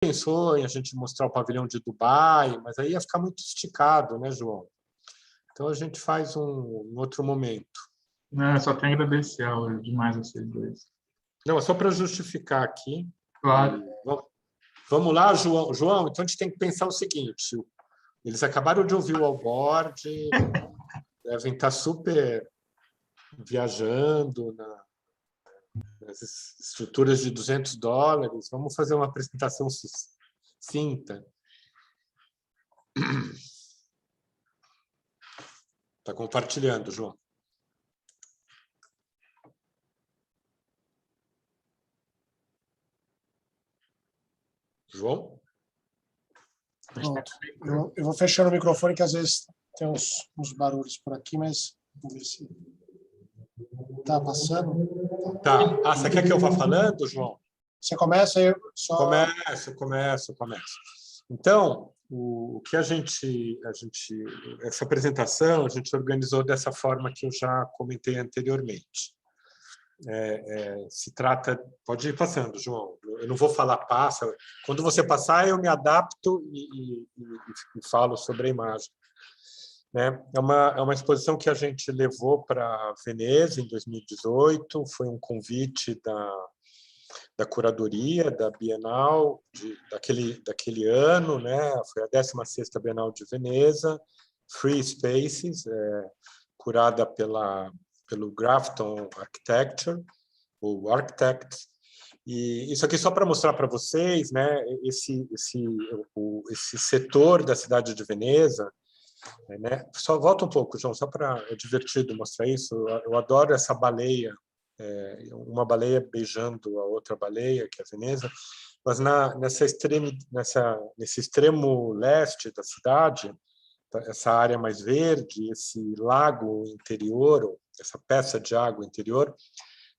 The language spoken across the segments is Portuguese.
pensou em a gente mostrar o pavilhão de Dubai, mas aí ia ficar muito esticado, né, João? Então a gente faz um outro momento. Não, eu só tenho a agradecer demais a vocês dois. Não, é só para justificar aqui. Claro. Vamos lá, João. João, então a gente tem que pensar o seguinte: eles acabaram de ouvir o Allboard, devem estar super viajando nas estruturas de $200. Vamos fazer uma apresentação sucinta. Está compartilhando, João. João? Pronto. Eu vou fechando o microfone, que às vezes tem uns barulhos por aqui, mas vamos ver se está passando. Tá. Ah, você quer que eu vá falando, João? Você começa, eu só... Começo. Então, o que essa apresentação a gente organizou dessa forma que eu já comentei anteriormente. Se trata... Pode ir passando, João. Eu não vou falar passa. Quando você passar, eu me adapto e falo sobre a imagem. É uma exposição que a gente levou para Veneza em 2018. Foi um convite da curadoria da Bienal daquele ano, né? Foi a 16ª Bienal de Veneza, Free Spaces, curada pelo Grafton Architecture, ou Architects. E isso aqui só para mostrar para vocês, né? Esse setor da cidade de Veneza, né? Só volta um pouco, João, só para... É divertido mostrar isso. Eu adoro essa baleia, uma baleia beijando a outra baleia, que é a Veneza, mas nesse extremo leste da cidade, essa área mais verde, esse lago interior, essa peça de água interior,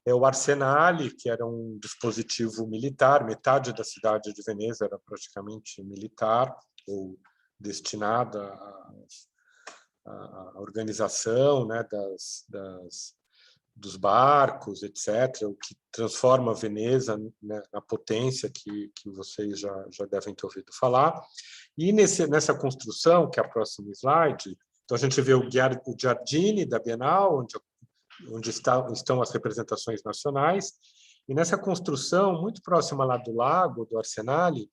é o Arsenale, que era um dispositivo militar. Metade da cidade de Veneza era praticamente militar, ou destinada à organização, né, dos barcos, etc., o que transforma Veneza, né, na potência que vocês já devem ter ouvido falar. E nessa construção, que é a próxima slide, então a gente vê o Giardini da Bienal, onde estão as representações nacionais, e nessa construção, muito próxima lá do lago, do Arsenale,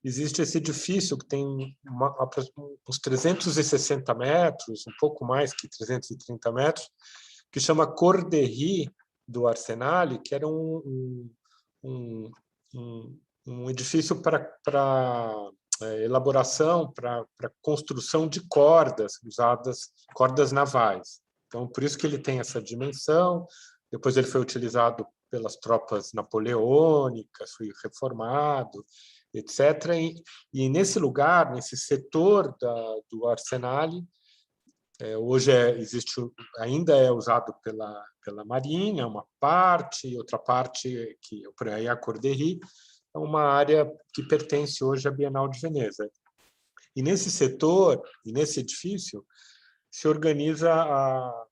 existe esse edifício que tem uns 360 metros, um pouco mais que 330 metros, que chama Corderie do Arsenale, que era um edifício para elaboração, para construção de cordas cordas navais. Então, por isso que ele tem essa dimensão. Depois ele foi utilizado pelas tropas napoleônicas, foi reformado, etc. E nesse lugar, nesse setor do Arsenale, hoje ainda é usado pela Marinha, uma parte, e outra parte, que por aí é a Corderie, é uma área que pertence hoje à Bienal de Veneza. E nesse setor, e nesse edifício, se organiza a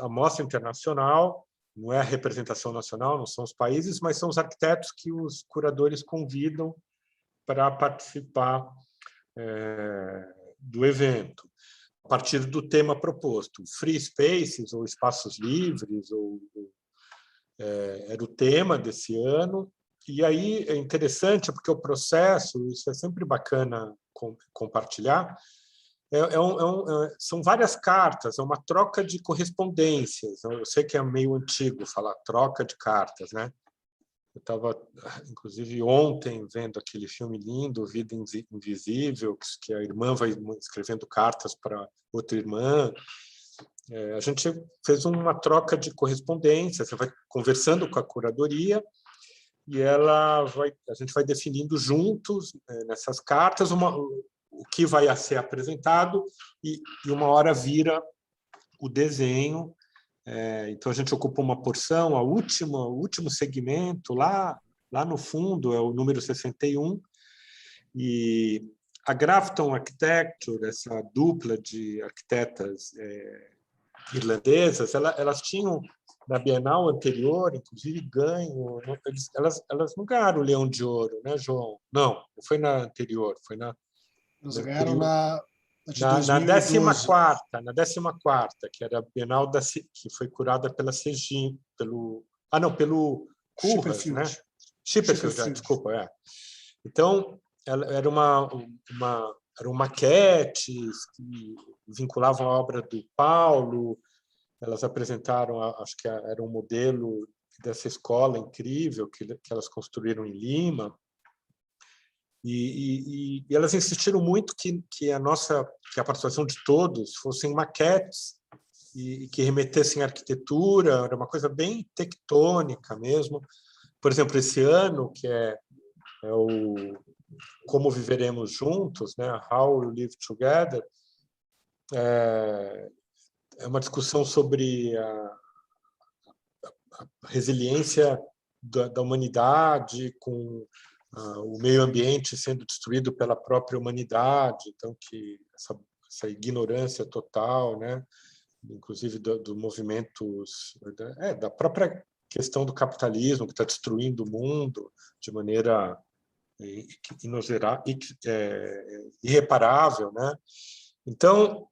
Mostra Internacional. Não é a representação nacional, não são os países, mas são os arquitetos que os curadores convidam para participar do evento, a partir do tema proposto. Free Spaces, ou espaços livres, era o tema desse ano. E aí é interessante, porque o processo, isso é sempre bacana compartilhar, são várias cartas, é uma troca de correspondências. Eu sei que é meio antigo falar troca de cartas, né? Eu estava, inclusive, ontem vendo aquele filme lindo, Vida Invisível, que a irmã vai escrevendo cartas para outra irmã. A gente fez uma troca de correspondência, você vai conversando com a curadoria e a gente vai definindo juntos, nessas cartas, o que vai ser apresentado, e uma hora vira o desenho. Então a gente ocupa uma porção, o último segmento, lá no fundo, é o número 61, e a Grafton Architecture, essa dupla de arquitetas irlandesas, elas tinham na Bienal anterior, inclusive, ganham. Elas não ganharam o Leão de Ouro, né, João? Não foi na anterior, foi na Elas ganharam na de na 2012. na 14ª, que era a Bienal que foi curada pela CEGIM, pelo Koolhaas, né? Schipperfield, desculpa, Então, era eram maquetes que vinculavam a obra do Paulo. Elas apresentaram, acho que era um modelo dessa escola incrível que elas construíram em Lima. E elas insistiram muito que a participação de todos fossem maquetes e que remetessem à arquitetura. Era uma coisa bem tectônica mesmo. Por exemplo, esse ano, que é o Como Viveremos Juntos, né? How We Live Together, é uma discussão sobre a resiliência da humanidade com o meio ambiente sendo destruído pela própria humanidade, então que essa ignorância total, né, inclusive do movimentos da própria questão do capitalismo que está destruindo o mundo de maneira irreparável, né? Então,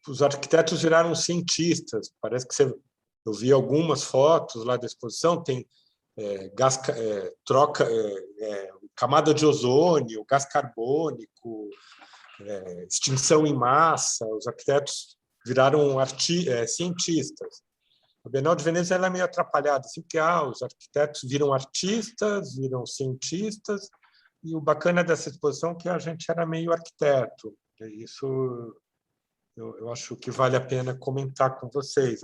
os arquitetos viraram cientistas. Parece que eu vi algumas fotos lá da exposição, tem camada de ozônio, gás carbônico, extinção em massa. Os arquitetos viraram cientistas. A Bienal de Veneza ela é meio atrapalhada, assim, porque os arquitetos viram artistas, viram cientistas, e o bacana dessa exposição é que a gente era meio arquiteto. Isso eu acho que vale a pena comentar com vocês.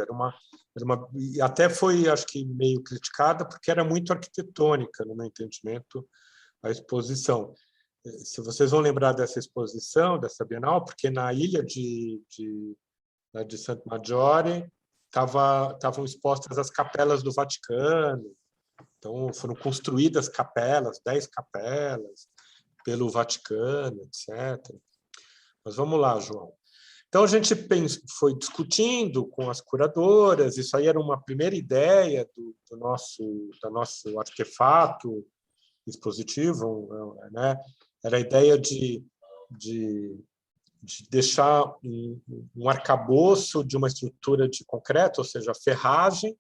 E até foi, acho que, meio criticada, porque era muito arquitetônica, no meu entendimento, a exposição. Se vocês vão lembrar dessa exposição, dessa Bienal, porque na ilha de Santo Maggiore estavam expostas as capelas do Vaticano. Então, foram construídas capelas, 10 capelas, pelo Vaticano, etc. Mas vamos lá, João. Então, a gente foi discutindo com as curadoras, isso aí era uma primeira ideia do nosso artefato expositivo, né? Era a ideia de deixar um arcabouço de uma estrutura de concreto, ou seja, ferragem,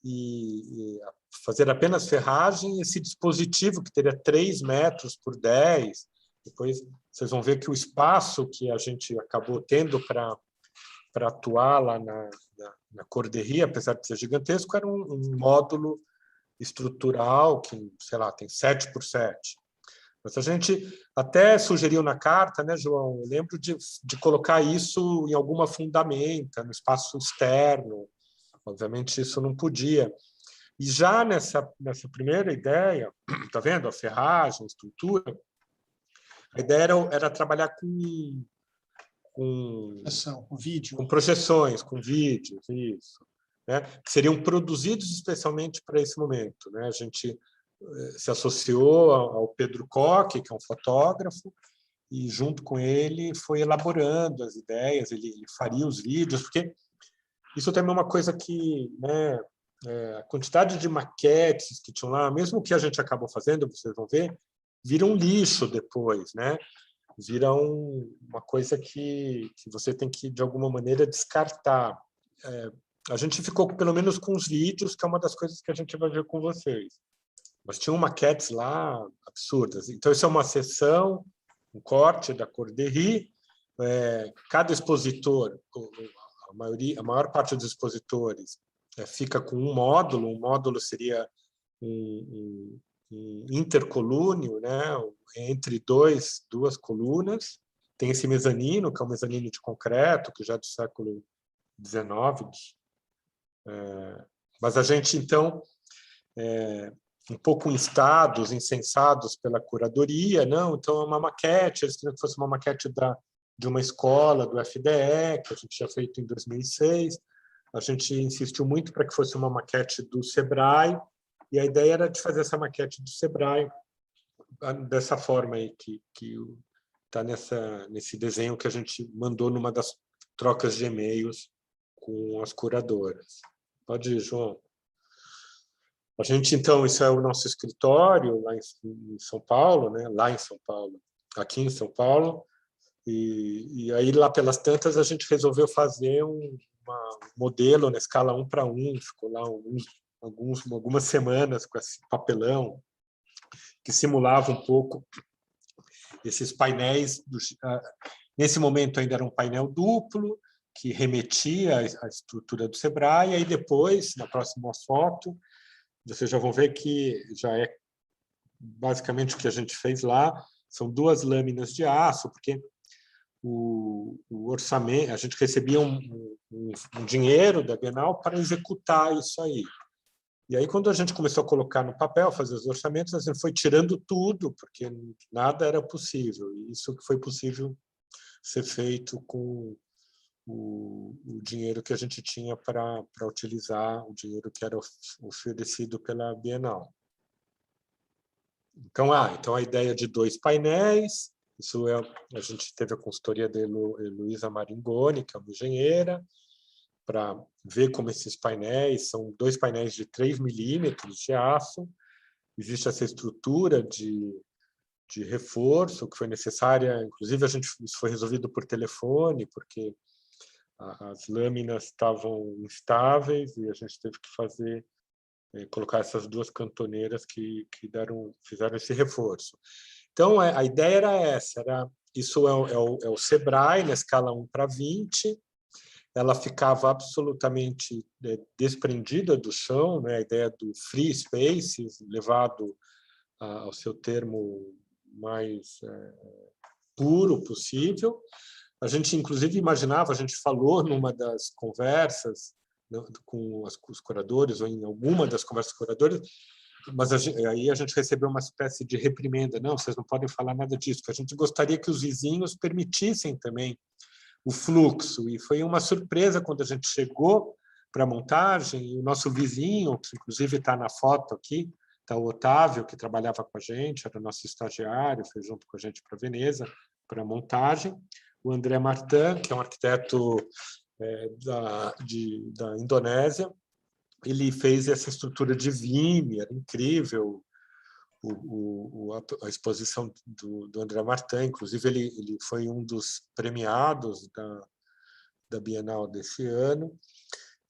e fazer apenas ferragem, esse dispositivo que teria 3 metros por 10. Depois vocês vão ver que o espaço que a gente acabou tendo para atuar lá na Corderie, apesar de ser gigantesco, era um módulo estrutural que, sei lá, tem 7 por 7. Mas a gente até sugeriu na carta, né, João? Eu lembro de colocar isso em alguma fundamenta, no espaço externo. Obviamente, isso não podia. E já nessa primeira ideia, tá vendo? A ferragem, a estrutura, a ideia era trabalhar com vídeo, com projeções, com vídeos, isso, né? Que seriam produzidos especialmente para esse momento, né? A gente se associou ao Pedro Koch, que é um fotógrafo, e junto com ele foi elaborando as ideias. Ele faria os vídeos, porque isso também é uma coisa que, né, a quantidade de maquetes que tinham lá, mesmo que a gente acabou fazendo, vocês vão ver, vira um lixo depois, né? Vira uma coisa que você tem que, de alguma maneira, descartar. A gente ficou, pelo menos, com os vídeos, que é uma das coisas que a gente vai ver com vocês. Mas tinham maquetes lá absurdas. Então, isso é uma sessão, um corte da Corderie. Cada expositor, a maior parte dos expositores, fica com um módulo. Um módulo seria um intercolúneo, né, entre duas colunas. Tem esse mezanino, que é um mezanino de concreto, que já é do século XIX. Mas a gente, então, um pouco instados, incensados pela curadoria, não? Então, é uma maquete, eles queriam que fosse uma maquete de uma escola, do FDE, que a gente tinha feito em 2006. A gente insistiu muito para que fosse uma maquete do Sebrae, e a ideia era de fazer essa maquete do Sebrae dessa forma aí, que está nesse desenho que a gente mandou numa das trocas de e-mails com as curadoras. Pode ir, João. A gente, então, isso é o nosso escritório lá em São Paulo, né? Lá em São Paulo, aqui em São Paulo. E aí, lá pelas tantas, a gente resolveu fazer um modelo na escala 1:1, ficou lá algumas semanas com esse papelão, que simulava um pouco esses painéis. Nesse momento ainda era um painel duplo, que remetia à estrutura do Sebrae, e aí depois, na próxima foto, vocês já vão ver que já é basicamente o que a gente fez lá, são 2 lâminas de aço, porque o orçamento, a gente recebia um dinheiro da Bienal para executar isso aí. E aí, quando a gente começou a colocar no papel, fazer os orçamentos, a gente foi tirando tudo, porque nada era possível. E isso que foi possível ser feito com o dinheiro que a gente tinha para utilizar, o dinheiro que era oferecido pela Bienal. Então, a ideia de 2 painéis, isso a gente teve a consultoria da Heloísa Maringoni, que é uma engenheira, para ver como esses painéis, são 2 painéis de 3 milímetros de aço, existe essa estrutura de reforço que foi necessária, inclusive isso foi resolvido por telefone, porque as lâminas estavam instáveis e a gente teve que colocar essas 2 cantoneiras que fizeram esse reforço. Então, a ideia era essa, isso é o Sebrae, na escala 1:20, ela ficava absolutamente desprendida do chão, né? A ideia do free space, levado ao seu termo mais puro possível. A gente, inclusive, imaginava, a gente falou numa das conversas com os curadores, ou em alguma das conversas com os curadores, mas aí a gente recebeu uma espécie de reprimenda. Não, vocês não podem falar nada disso, porque a gente gostaria que os vizinhos permitissem também o fluxo. E foi uma surpresa quando a gente chegou para a montagem, e o nosso vizinho, que inclusive está na foto aqui, está o Otávio, que trabalhava com a gente, era nosso estagiário, foi junto com a gente para Veneza, para a montagem. O André Martin, que é um arquiteto da Indonésia, ele fez essa estrutura de Vimy, era incrível a exposição do André Martin, inclusive ele foi um dos premiados da Bienal desse ano,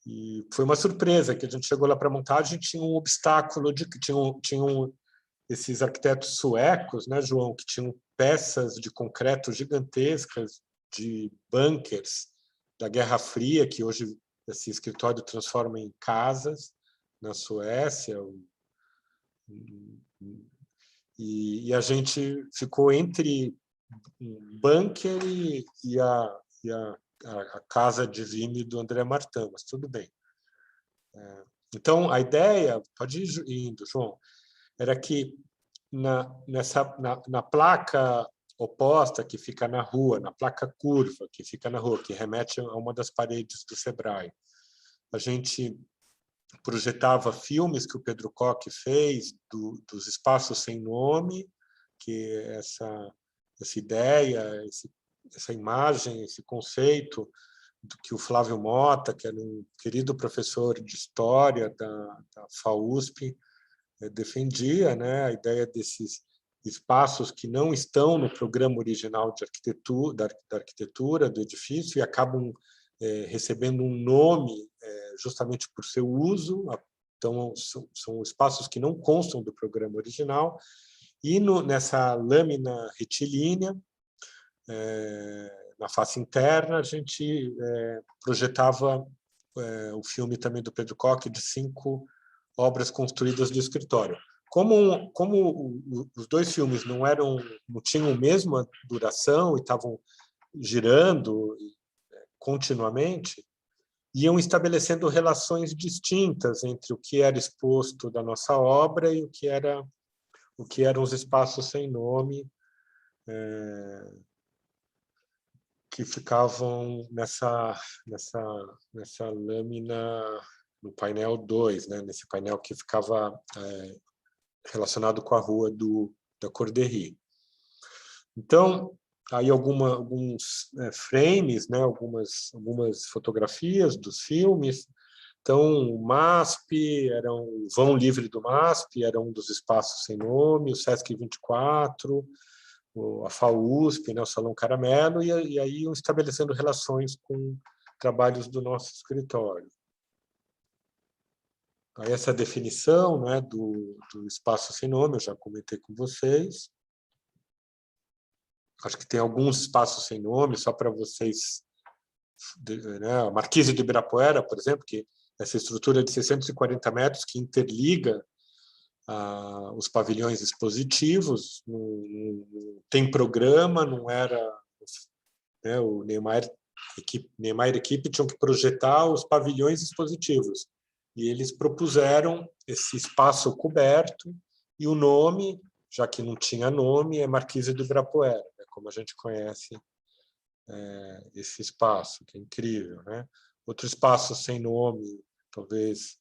e foi uma surpresa que a gente chegou lá para a montagem, tinha um obstáculo, tinham esses arquitetos suecos, né, João, que tinham peças de concreto gigantescas, de bunkers da Guerra Fria, que hoje esse escritório transforma em casas na Suécia. E a gente ficou entre um bunker e a casa de Vimy do André Martin, mas tudo bem. Então, a ideia, pode ir indo, João, era que na placa oposta, que fica na rua, na placa curva, que fica na rua, que remete a uma das paredes do Sebrae, a gente projetava filmes que o Pedro Koch fez dos espaços sem nome, que essa ideia, essa imagem, esse conceito do que o Flávio Mota, que era um querido professor de história da FAUSP, defendia, né, a ideia desses espaços que não estão no programa original de arquitetura, da arquitetura do edifício e acabam recebendo um nome justamente por seu uso. Então, são espaços que não constam do programa original. E nessa lâmina retilínea, na face interna, a gente projetava o filme também do Pedro Koch, de 5 obras construídas do escritório. Como os 2 filmes não tinham a mesma duração e estavam girando continuamente, iam estabelecendo relações distintas entre o que era exposto da nossa obra e o que eram os espaços sem nome que ficavam nessa lâmina, no painel 2, né? Nesse painel que ficava relacionado com a rua da Corderie. Então, aí alguns frames, né, algumas fotografias dos filmes. Então, o MASP, o vão livre do MASP, era um dos espaços sem nome, o Sesc 24, a FAUSP, né, o Salão Caramelo, e aí iam estabelecendo relações com trabalhos do nosso escritório. Aí essa definição, né, do espaço sem nome, eu já comentei com vocês. Acho que tem alguns espaços sem nome, só para vocês... Né, a Marquise do Ibirapuera, por exemplo, que essa estrutura de 640 metros que interliga os pavilhões expositivos, tem programa, não era... Né, o Niemeyer Equipe tinham que projetar os pavilhões expositivos. E eles propuseram esse espaço coberto, e o nome, já que não tinha nome, é Marquise do Ibirapuera, né, como a gente conhece esse espaço, que é incrível, né? Outro espaço sem nome, talvez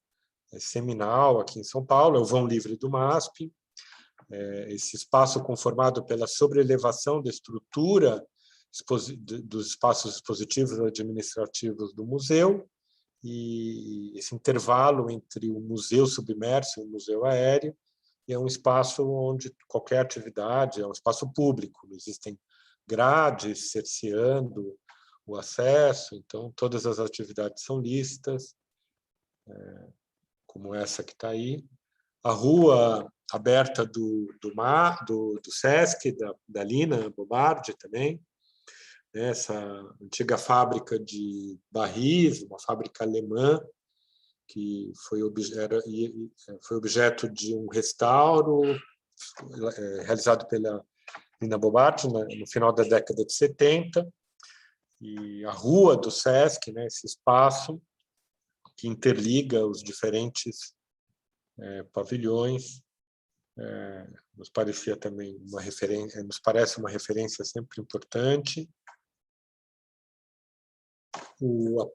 seminal, aqui em São Paulo, é o Vão Livre do MASP, esse espaço conformado pela sobrelevação da estrutura dos espaços expositivos administrativos do museu, e esse intervalo entre o museu submerso e o museu aéreo, e é um espaço onde qualquer atividade, é um espaço público, existem grades cerceando o acesso, então todas as atividades são lícitas, como essa que está aí. A rua aberta do Sesc, da Lina Bobardi também, essa antiga fábrica de barris, uma fábrica alemã, que foi objeto de um restauro realizado pela Lina Bobardi no final da década de 70, e a rua do Sesc, né, esse espaço que interliga os diferentes pavilhões, nos parecia também uma referência, nos parece uma referência sempre importante. O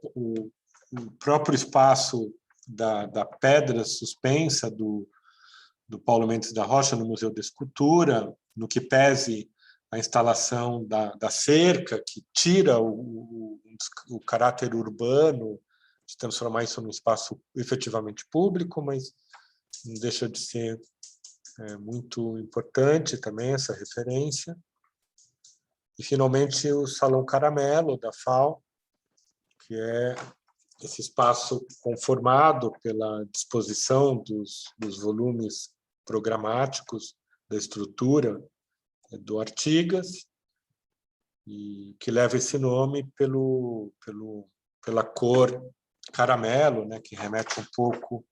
próprio espaço da pedra suspensa do Paulo Mendes da Rocha no Museu da Escultura, no que pese a instalação da cerca, que tira o caráter urbano, de transformar isso num espaço efetivamente público, mas não deixa de ser muito importante também essa referência. E, finalmente, o Salão Caramelo, da FAO, que é esse espaço conformado pela disposição dos volumes programáticos da estrutura do Artigas, e que leva esse nome pela cor caramelo, né, que remete um pouco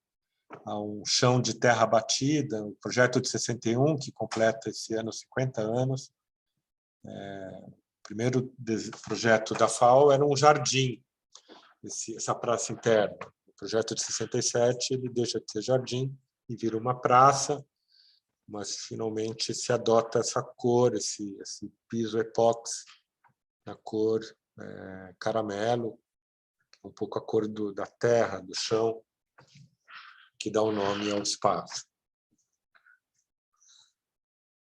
a um chão de terra batida. O projeto de 61, que completa esse ano 50 anos, o primeiro projeto da FAO era um jardim, essa praça interna. O projeto de 67 ele deixa de ser jardim e vira uma praça, mas finalmente se adota essa cor, esse piso epóxi, a cor caramelo, um pouco a cor da terra, do chão, que dá o nome ao espaço.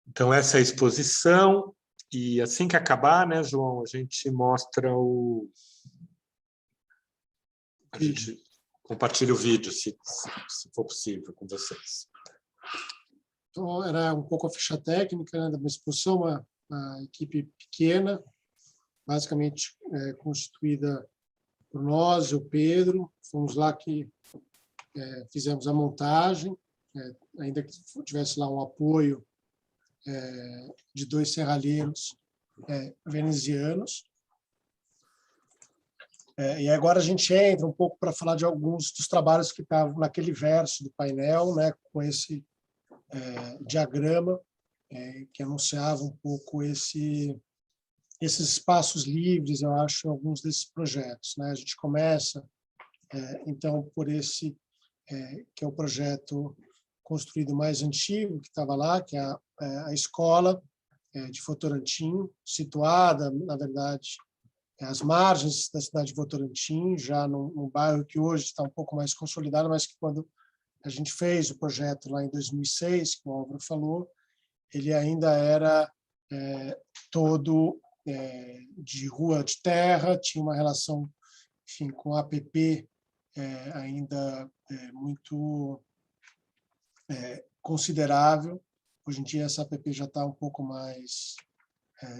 Então, essa é a exposição, e assim que acabar, né, João, a gente mostra a gente compartilha o vídeo, se for possível, com vocês. Então, era um pouco a ficha técnica, né, da exposição, uma equipe pequena, basicamente constituída por nós e o Pedro. Fomos lá que fizemos a montagem, ainda que tivesse lá um apoio de 2 serralheiros venezianos. E agora a gente entra um pouco para falar de alguns dos trabalhos que estavam naquele verso do painel, né, com esse diagrama que anunciava um pouco esses espaços livres, eu acho, em alguns desses projetos, né? A gente começa, então, por esse que é o projeto construído mais antigo, que estava lá, que é a escola de Votorantim, situada, na verdade, às margens da cidade de Votorantim, já num bairro que hoje está um pouco mais consolidado, mas que quando a gente fez o projeto lá em 2006, como o Álvaro falou, ele ainda era todo de rua de terra, tinha uma relação, enfim, com a APP ainda muito considerável. Hoje em dia essa APP já está um pouco mais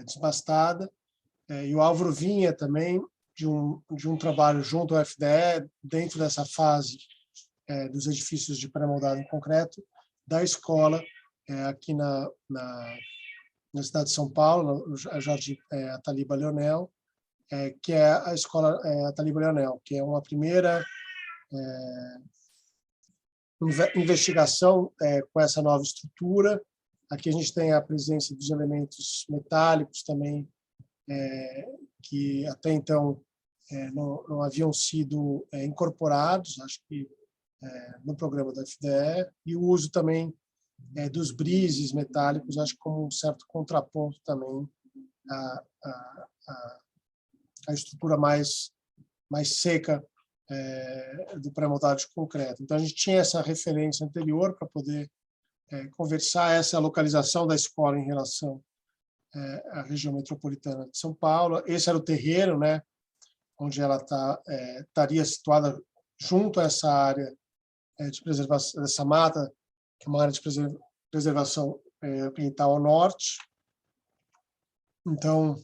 desbastada. E o Álvaro vinha também de um trabalho junto ao FDE, dentro dessa fase dos edifícios de pré-moldado em concreto, da escola, aqui na cidade de São Paulo, no Jardim Ataliba Leonel, que é a escola Ataliba Leonel, que é uma primeira investigação com essa nova estrutura. Aqui a gente tem a presença dos elementos metálicos também, que até então não haviam sido incorporados, acho que no programa da FDE, e o uso também dos brises metálicos, acho que como um certo contraponto também à estrutura mais seca do pré-moldado de concreto. Então, a gente tinha essa referência anterior para poder conversar. Essa é a localização da escola em relação à região metropolitana de São Paulo. Esse era o terreno, né, onde ela estaria situada junto a essa área de preservação, dessa mata, que é uma área de preservação ambiental ao norte. Então,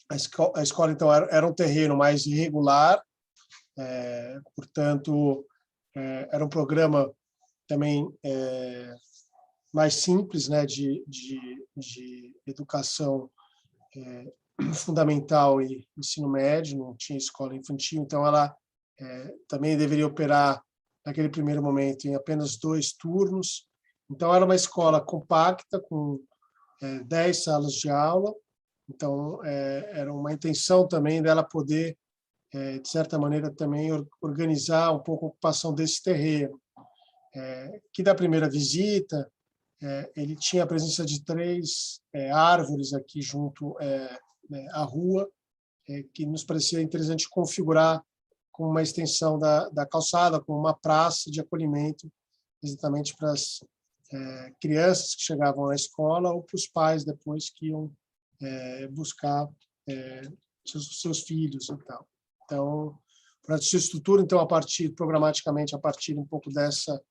a escola então, era um terreno mais irregular, portanto, era um programa também mais simples, né, de educação fundamental e ensino médio, não tinha escola infantil, então ela também deveria operar, naquele primeiro momento, em apenas 2 turnos. Então, era uma escola compacta, com 10 salas de aula. Então, era uma intenção também dela poder, de certa maneira, também organizar um pouco a ocupação desse terreno. Que da primeira visita, ele tinha a presença de 3 árvores aqui junto à rua, que nos parecia interessante configurar como uma extensão da calçada, como uma praça de acolhimento, exatamente para as crianças que chegavam na escola ou para os pais depois que iam buscar seus filhos e tal. Então, para essa estrutura, então, programaticamente, a partir um pouco dessa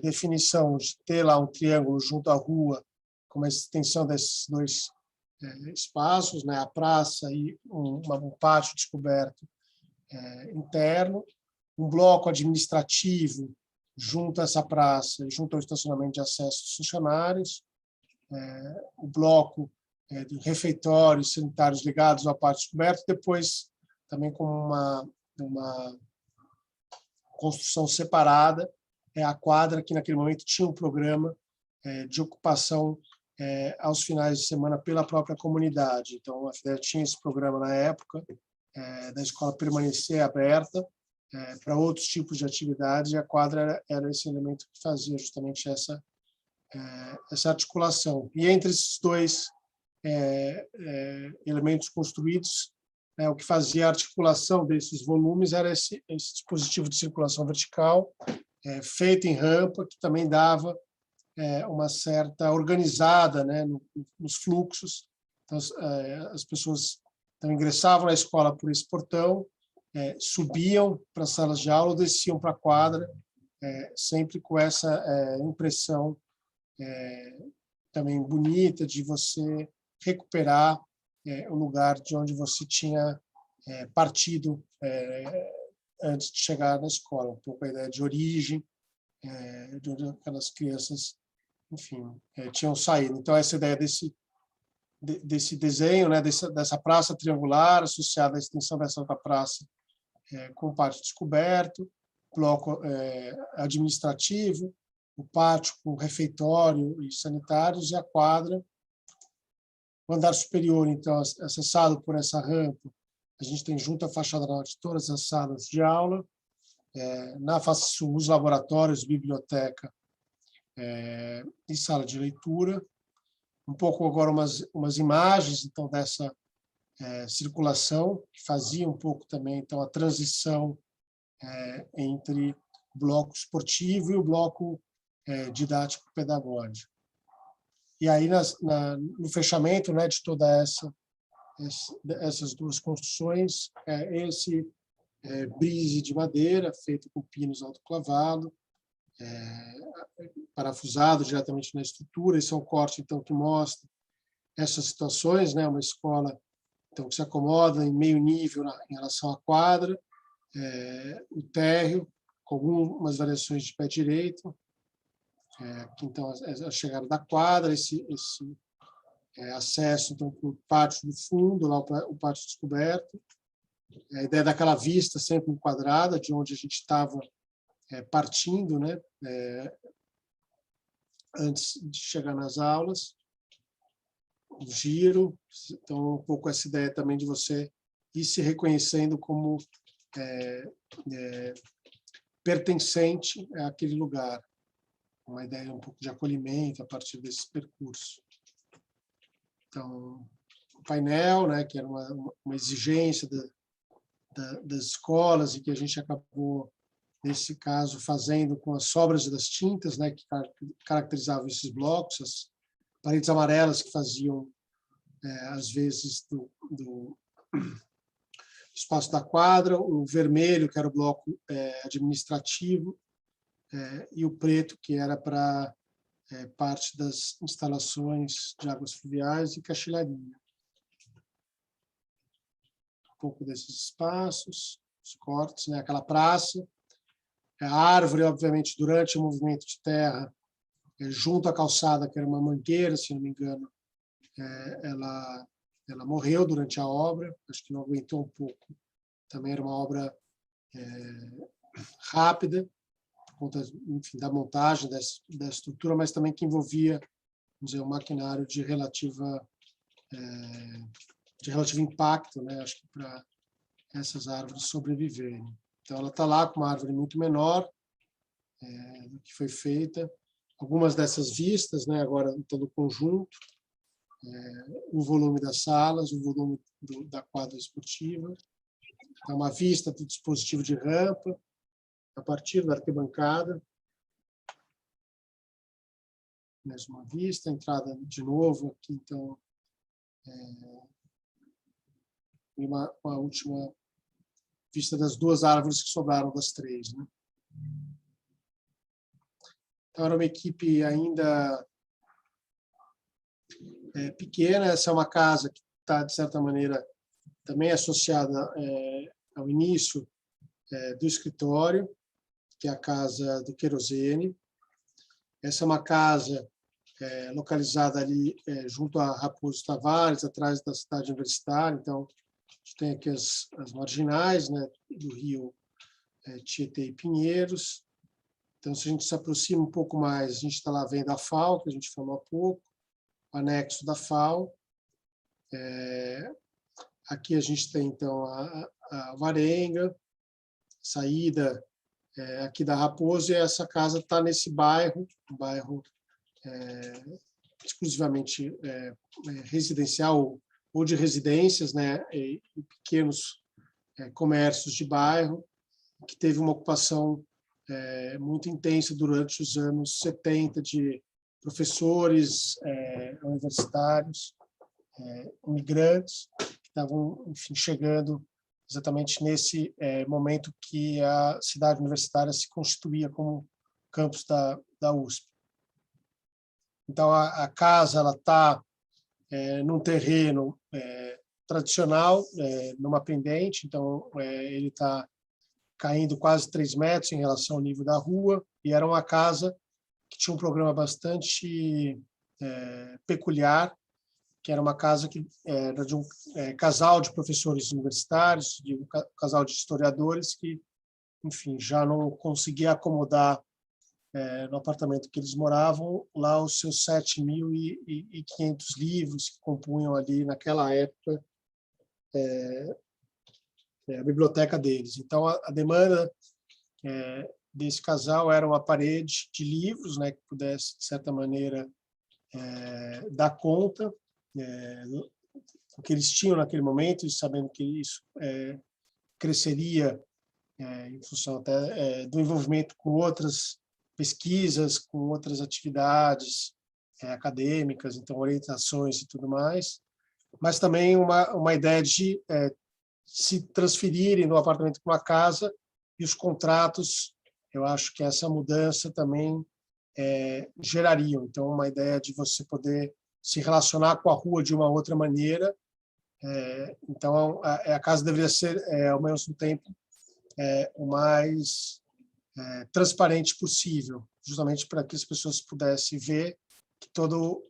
definição de ter lá um triângulo junto à rua, como a extensão desses 2 espaços, né, a praça e um pátio descoberto interno, um bloco administrativo junto a essa praça e junto ao estacionamento de acesso dos funcionários, o bloco de refeitórios sanitários ligados ao pátio descoberto, depois também com uma construção separada, a quadra, que naquele momento tinha um programa de ocupação aos finais de semana pela própria comunidade. Então, a FDE tinha esse programa na época, da escola permanecer aberta para outros tipos de atividades, e a quadra era esse elemento que fazia justamente essa articulação. E entre esses 2 elementos construídos, o que fazia a articulação desses volumes era esse dispositivo de circulação vertical, feito em rampa, que também dava uma certa organizada, né, nos fluxos. Então, as pessoas então, ingressavam na escola por esse portão, subiam para as salas de aula, desciam para a quadra, sempre com essa impressão também bonita de você recuperar o lugar de onde você tinha partido antes de chegar na escola, um pouco a ideia de origem, de onde aquelas crianças, enfim, tinham saído. Então, essa ideia desse desenho, né, dessa praça triangular associada à extensão dessa outra praça com o pátio descoberto, bloco administrativo, o pátio com refeitório e sanitários e a quadra. O andar superior, então, acessado por essa rampa, a gente tem junto à fachada norte todas as salas de aula, na face sul os laboratórios, biblioteca e sala de leitura. Um pouco agora umas imagens então dessa circulação, que fazia um pouco também então a transição entre o bloco esportivo e o bloco didático-pedagógico. E aí, no fechamento, né, de toda essas duas construções, esse brise de madeira, feito com pinos autoclavado, parafusado diretamente na estrutura. Esse é um corte, então, que mostra essas situações, né? Uma escola, então, que se acomoda em meio nível em relação à quadra, o térreo, com algumas variações de pé direito, então, a chegada da quadra, esse acesso, então, por parte do fundo, lá o pátio descoberto, a ideia daquela vista sempre enquadrada, de onde a gente estava partindo, né? Antes de chegar nas aulas, o giro, então um pouco essa ideia também de você ir se reconhecendo como pertencente àquele lugar, uma ideia um pouco de acolhimento a partir desse percurso. Então, o painel, né, que era uma exigência das escolas e que a gente acabou, nesse caso, fazendo com as sobras das tintas, né, que caracterizavam esses blocos, as paredes amarelas que faziam, às vezes, do espaço da quadra, o vermelho, que era o bloco administrativo, e o preto, que era para parte das instalações de águas fluviais e caixilharia. Um pouco desses espaços, os cortes, né, aquela praça. A árvore, obviamente, durante o movimento de terra, junto à calçada, que era uma mangueira, se não me engano, ela morreu durante a obra, acho que não aguentou um pouco. Também era uma obra rápida, por conta, enfim, da montagem da estrutura, mas também que envolvia, vamos dizer, um maquinário de relativo impacto, né? Acho que para essas árvores sobreviverem. Então, ela está lá com uma árvore muito menor do que foi feita. Algumas dessas vistas, né, agora em todo o conjunto, o volume das salas, o volume da quadra esportiva. Então, uma vista do dispositivo de rampa, a partir da arquibancada. Mais uma vista, entrada de novo aqui, então, e uma última vista das duas árvores que sobraram das três, né? Então, era uma equipe ainda pequena. Essa é uma casa que está, de certa maneira, também associada ao início do escritório, que é a casa do Querosene. Essa é uma casa localizada ali junto a Raposo Tavares, atrás da cidade universitária. Então, a gente tem aqui as marginais, né, do rio Tietê e Pinheiros. Então, se a gente se aproxima um pouco mais, a gente está lá vendo a FAO, que a gente falou há pouco, o anexo da FAO. Aqui a gente tem, então, a Varenga, saída aqui da Raposo, e essa casa está nesse bairro, um bairro exclusivamente residencial ou de residências, né, e pequenos comércios de bairro, que teve uma ocupação muito intensa durante os anos 70 de professores universitários, imigrantes, que estavam, enfim, chegando exatamente nesse momento que a cidade universitária se constituía como campus da USP. Então, a casa está num terreno tradicional, numa pendente, então ele está caindo quase 3 metros em relação ao nível da rua, e era uma casa que tinha um programa bastante peculiar, que era uma casa que era de um casal de professores universitários, de um casal de historiadores que, enfim, já não conseguia acomodar no apartamento que eles moravam lá os seus 7.500 livros que compunham ali, naquela época, a biblioteca deles. Então, a demanda desse casal era uma parede de livros, né, que pudesse, de certa maneira, dar conta do que eles tinham naquele momento, e sabendo que isso cresceria em função até do envolvimento com outras pesquisas, com outras atividades acadêmicas, então orientações e tudo mais. mas também uma ideia de se transferirem do apartamento para uma casa, e os contratos, eu acho que essa mudança também gerariam. Então, uma ideia de você poder se relacionar com a rua de uma outra maneira. Então, a casa deveria ser, ao mesmo tempo, o mais transparente possível, justamente para que as pessoas pudessem ver que todo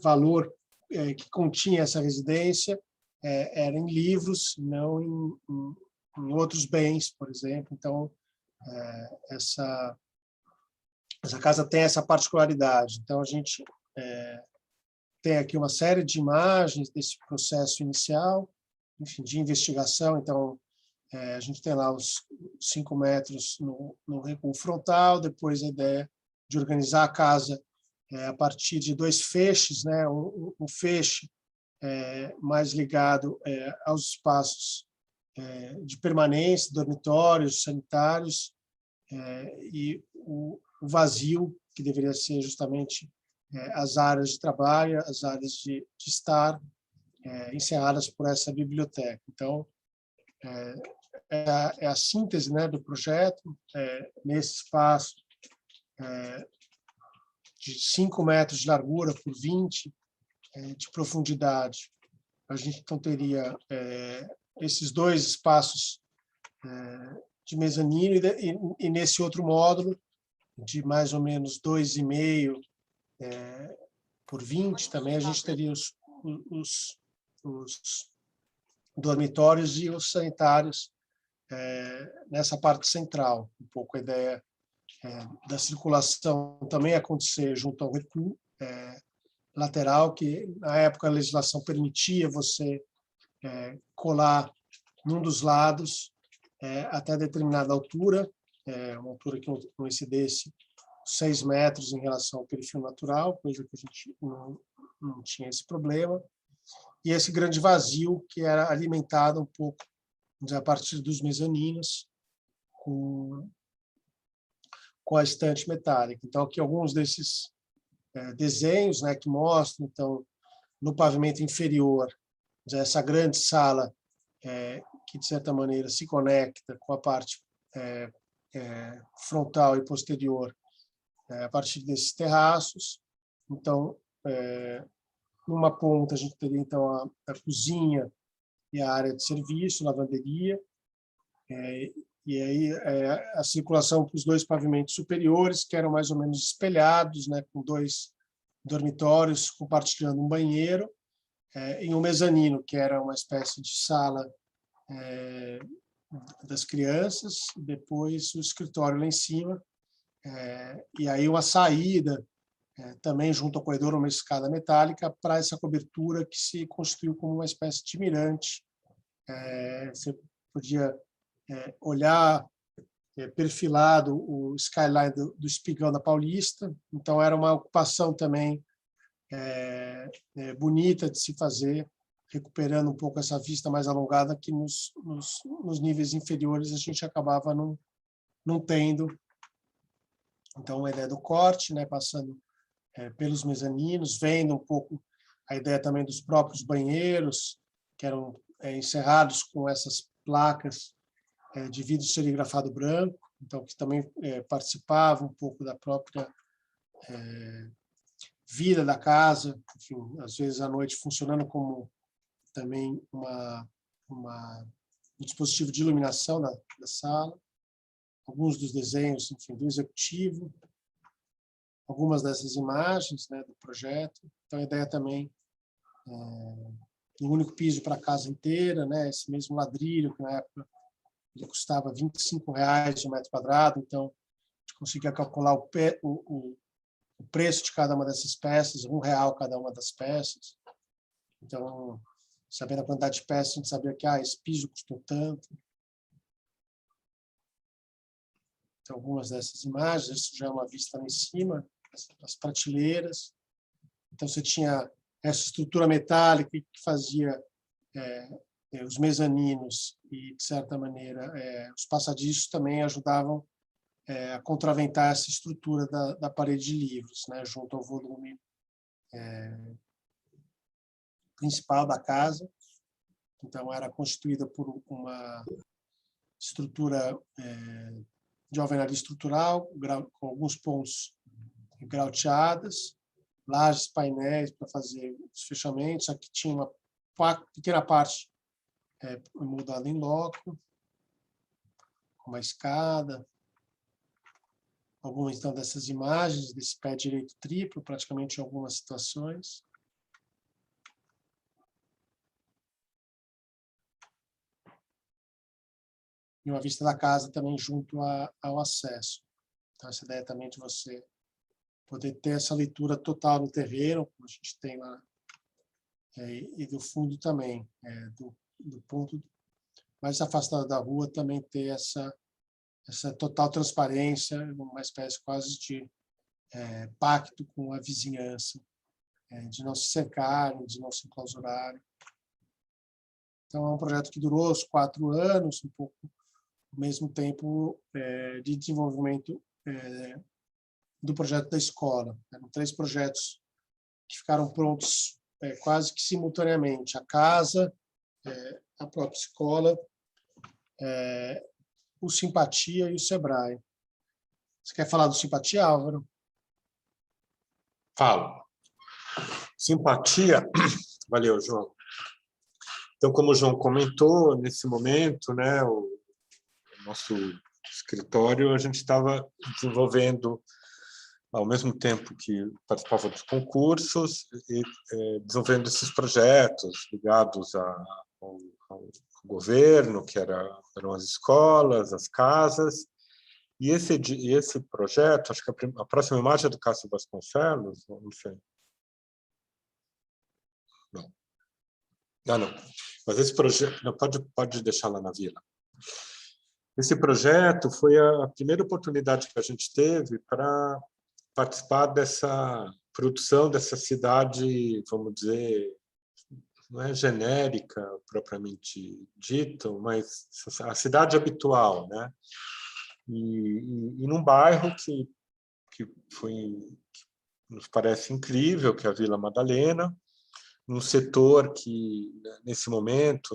valor que continha essa residência era em livros, não em outros bens, por exemplo. Então, essa casa tem essa particularidade. Então, a gente tem aqui uma série de imagens desse processo inicial, enfim, de investigação. Então, a gente tem lá os 5 metros no recuo frontal, depois a ideia de organizar a casa a partir de 2 feixes, né? Um feixe mais ligado aos espaços de permanência, dormitórios, sanitários, e o vazio, que deveria ser justamente as áreas de trabalho, as áreas de estar encerradas por essa biblioteca. Então, é a síntese, né, do projeto, nesse espaço de 5 metros de largura por 20 de profundidade. A gente então teria esses 2 espaços de mezanino e nesse outro módulo de mais ou menos 2,5 por 20 também a gente teria os dormitórios e os sanitários nessa parte central. Um pouco a ideia da circulação também acontecer junto ao recuo lateral, que na época a legislação permitia você colar num dos lados até determinada altura, uma altura que não excedesse 6 metros em relação ao perfil natural, coisa que a gente não tinha esse problema. E esse grande vazio que era alimentado um pouco a partir dos mezaninos com a estante metálica. Então, aqui alguns desses desenhos, né, que mostram, então, no pavimento inferior, essa grande sala que, de certa maneira, se conecta com a parte frontal e posterior a partir desses terraços. Então, numa ponta, a gente teria então a cozinha e a área de serviço, lavanderia, e aí a circulação para os 2 pavimentos superiores, que eram mais ou menos espelhados, né, com 2 dormitórios compartilhando um banheiro, em um mezanino, que era uma espécie de sala das crianças, depois o escritório lá em cima, e aí uma saída também junto ao corredor, uma escada metálica para essa cobertura que se constituiu como uma espécie de mirante. Você podia olhar perfilado o skyline do Espigão da Paulista, então era uma ocupação também bonita de se fazer, recuperando um pouco essa vista mais alongada que nos níveis inferiores a gente acabava não tendo. Então, a ideia do corte, né, passando pelos mezaninos, vendo um pouco a ideia também dos próprios banheiros, que eram encerrados com essas placas de vidro serigrafado branco, então que também participava um pouco da própria vida da casa, enfim, às vezes à noite funcionando como também um dispositivo de iluminação da sala. Alguns dos desenhos, enfim, do executivo, algumas dessas imagens, né, do projeto. Então, a ideia também um único piso para a casa inteira, né, esse mesmo ladrilho, que na época ele custava R$25 o metro quadrado, então a gente conseguia calcular o preço de cada uma dessas peças, R$1 cada uma das peças. Então, sabendo a quantidade de peças, a gente sabia que esse piso custou tanto. Então, algumas dessas imagens, isso já é uma vista lá em cima, as prateleiras. Então, você tinha essa estrutura metálica que fazia os mezaninos e, de certa maneira, os passadiços também ajudavam a contraventar essa estrutura da parede de livros, né, junto ao volume principal da casa. Então, era constituída por uma estrutura de alvenaria estrutural, com alguns pontos grauteadas, lajes, painéis para fazer os fechamentos. Aqui tinha uma pequena parte moldada em loco, com uma escada. Algumas, então, dessas imagens, desse pé direito triplo, praticamente em algumas situações. E uma vista da casa também junto ao acesso. Então, essa ideia também de você poder ter essa leitura total no terreno, como a gente tem lá, e do fundo também, do ponto mais afastado da rua, também ter essa total transparência, uma espécie quase de pacto com a vizinhança, de não se cercarem, de não se enclausurarem. Então, é um projeto que durou os 4 anos, um pouco ao mesmo tempo de desenvolvimento do projeto da escola. Eram 3 projetos que ficaram prontos quase que simultaneamente: a casa, a própria escola, o Simpatia e o Sebrae. Você quer falar do Simpatia, Álvaro? Falo. Simpatia. Valeu, João. Então, como o João comentou, nesse momento, né, o nosso escritório, a gente estava desenvolvendo, ao mesmo tempo que participava dos concursos, e desenvolvendo esses projetos ligados ao governo, que eram as escolas, as casas. E esse projeto, acho que a próxima imagem é do Cássio Vasconcelos, não sei. Não. Não. Mas esse projeto, não, pode deixar lá na vila. Esse projeto foi a primeira oportunidade que a gente teve para participar dessa produção dessa cidade, vamos dizer, não é genérica propriamente dito, mas a cidade habitual, né? E num bairro que nos parece incrível, que é a Vila Madalena, num setor que, nesse momento,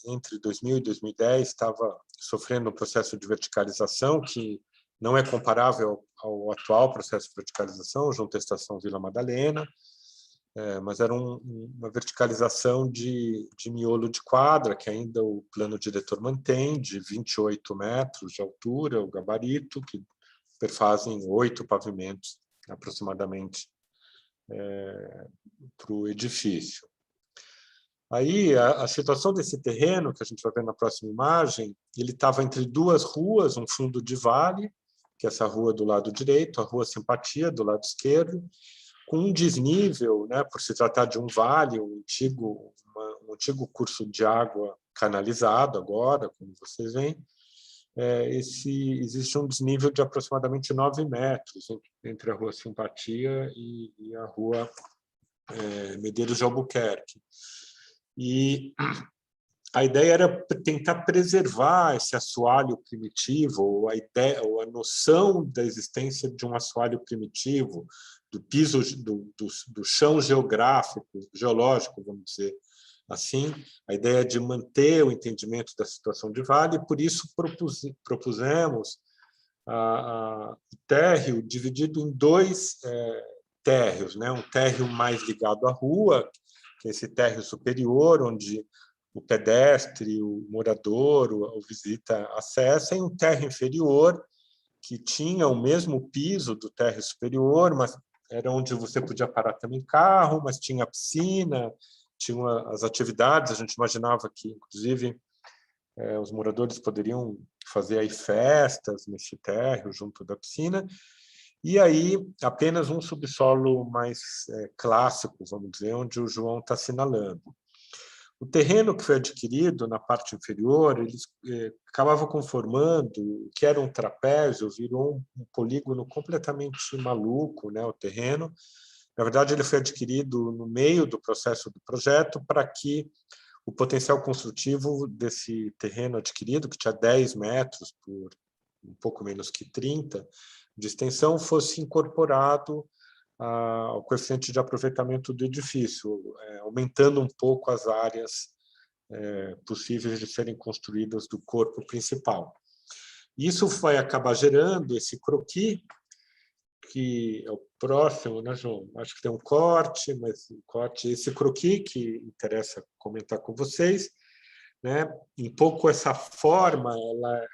entre 2000 e 2010, estava sofrendo um processo de verticalização que não é comparável ao atual processo de verticalização, junto à estação Vila Madalena, mas era uma verticalização de miolo de quadra, que ainda o plano diretor mantém, de 28 metros de altura, o gabarito, que perfazem 8 pavimentos, aproximadamente, para o edifício. Aí, a situação desse terreno, que a gente vai ver na próxima imagem, ele estava entre 2 ruas, um fundo de vale, que é essa rua do lado direito, a Rua Simpatia, do lado esquerdo, com um desnível, né, por se tratar de um vale, um antigo curso de água canalizado agora, como vocês veem, existe um desnível de aproximadamente 9 metros entre a Rua Simpatia e a Rua Medeiros de Albuquerque. E a ideia era tentar preservar esse assoalho primitivo, ou a noção da existência de um assoalho primitivo, do piso, do chão geológico, vamos dizer assim, a ideia de manter o entendimento da situação de vale, e por isso propusemos o térreo dividido em 2 térreos, né? Um térreo mais ligado à rua, que é esse térreo superior, onde o pedestre, o morador, o visita acessa, e um térreo inferior, que tinha o mesmo piso do térreo superior, mas era onde você podia parar também carro, mas tinha piscina, tinha as atividades. A gente imaginava que, inclusive, os moradores poderiam fazer aí festas nesse térreo, junto da piscina. E aí, apenas um subsolo mais clássico, vamos dizer, onde o João está assinalando. O terreno que foi adquirido na parte inferior, eles acabava conformando, o que era um trapézio, virou um polígono completamente maluco, né, o terreno. Na verdade, ele foi adquirido no meio do processo do projeto para que o potencial construtivo desse terreno adquirido, que tinha 10 metros por um pouco menos que 30 de extensão, fosse incorporado ao coeficiente de aproveitamento do edifício, aumentando um pouco as áreas possíveis de serem construídas do corpo principal. Isso vai acabar gerando esse croquis, que é o próximo, né, João? Acho que tem um corte, mas esse croquis que interessa comentar com vocês, né? Um pouco essa forma, ela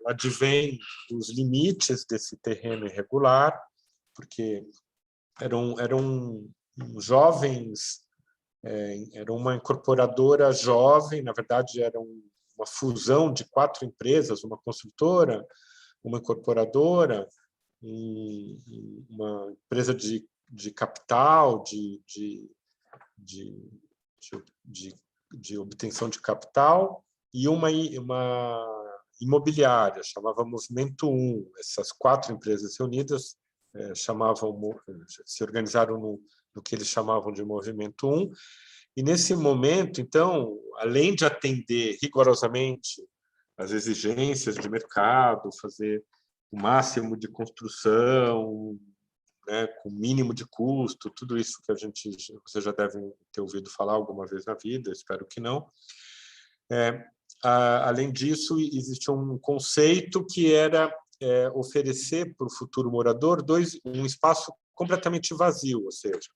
advém dos limites desse terreno irregular, porque eram jovens, era uma incorporadora jovem, na verdade era uma fusão de 4 empresas, uma construtora, uma incorporadora, uma empresa de capital, de obtenção de capital, e uma imobiliária, chamava Movimento 1. Essas 4 empresas reunidas se organizaram no que eles chamavam de Movimento 1. E, nesse momento, então, além de atender rigorosamente às exigências de mercado, fazer o máximo de construção, né, com o mínimo de custo, tudo isso que vocês já devem ter ouvido falar alguma vez na vida, espero que não. Além disso, existia um conceito que era oferecer para o futuro morador um espaço completamente vazio, ou seja,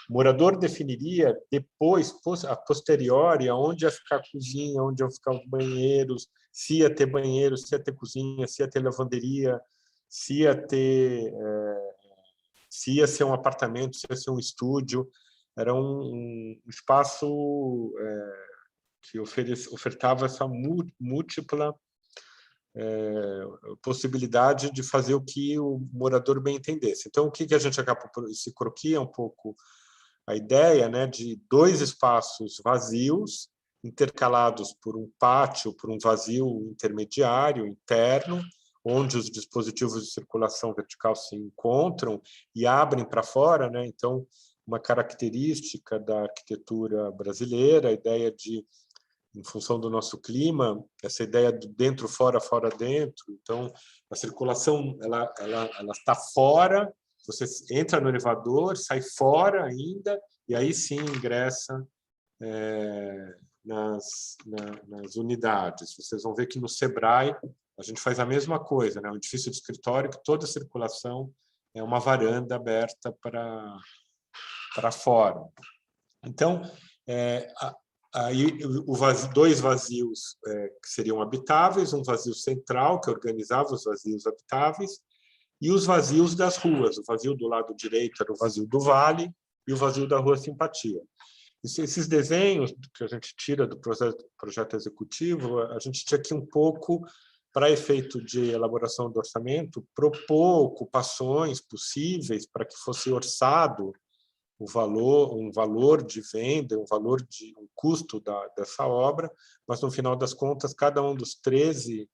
o morador definiria depois, a posteriori, aonde ia ficar a cozinha, onde iam ficar os banheiros, se ia ter banheiro, se ia ter cozinha, se ia ter lavanderia, se ia ser um apartamento, se ia ser um estúdio. Era um espaço que ofertava essa múltipla possibilidade de fazer o que o morador bem entendesse. Então, o que a gente acaba por esse croquis é um pouco a ideia, né, de 2 espaços vazios intercalados por um pátio, por um vazio intermediário interno, onde os dispositivos de circulação vertical se encontram e abrem para fora, né? Então, uma característica da arquitetura brasileira, a ideia de, em função do nosso clima, essa ideia do dentro, fora, fora, dentro. Então, a circulação ela está fora, você entra no elevador, sai fora ainda, e aí sim ingressa nas unidades. Vocês vão ver que no Sebrae a gente faz a mesma coisa, né? Um edifício de escritório que toda a circulação é uma varanda aberta para fora. Então, aí 2 vazios que seriam habitáveis, um vazio central que organizava os vazios habitáveis e os vazios das ruas. O vazio do lado direito era o vazio do Vale e o vazio da Rua Simpatia. Esses desenhos que a gente tira do projeto executivo, a gente tinha aqui um pouco, para efeito de elaboração do orçamento, propor ocupações possíveis para que fosse orçado um valor de venda, um custo dessa obra, mas, no final das contas, cada um dos 13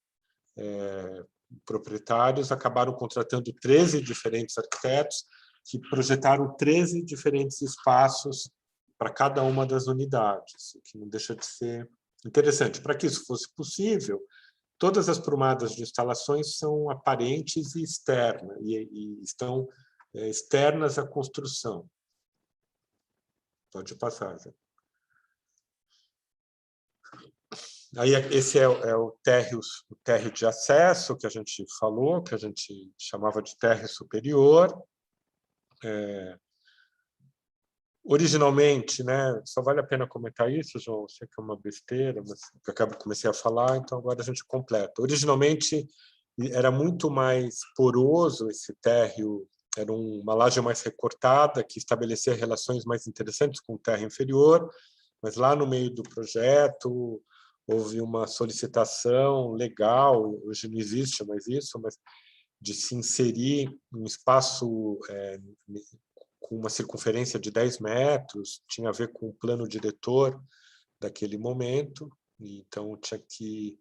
proprietários acabaram contratando 13 diferentes arquitetos que projetaram 13 diferentes espaços para cada uma das unidades, o que não deixa de ser interessante. Para que isso fosse possível, todas as prumadas de instalações são aparentes e externas, e estão externas à construção. Pode passar, Zé. Aí esse é o térreo de acesso que a gente falou, que a gente chamava de térreo superior. Originalmente, né, só vale a pena comentar isso, João, sei que é uma besteira, mas eu comecei a falar, então agora a gente completa. Originalmente era muito mais poroso esse térreo, era uma laje mais recortada, que estabelecia relações mais interessantes com o térreo inferior, mas lá no meio do projeto houve uma solicitação legal, hoje não existe mais isso, mas de se inserir um espaço com uma circunferência de 10 metros, tinha a ver com o plano diretor daquele momento, então tinha que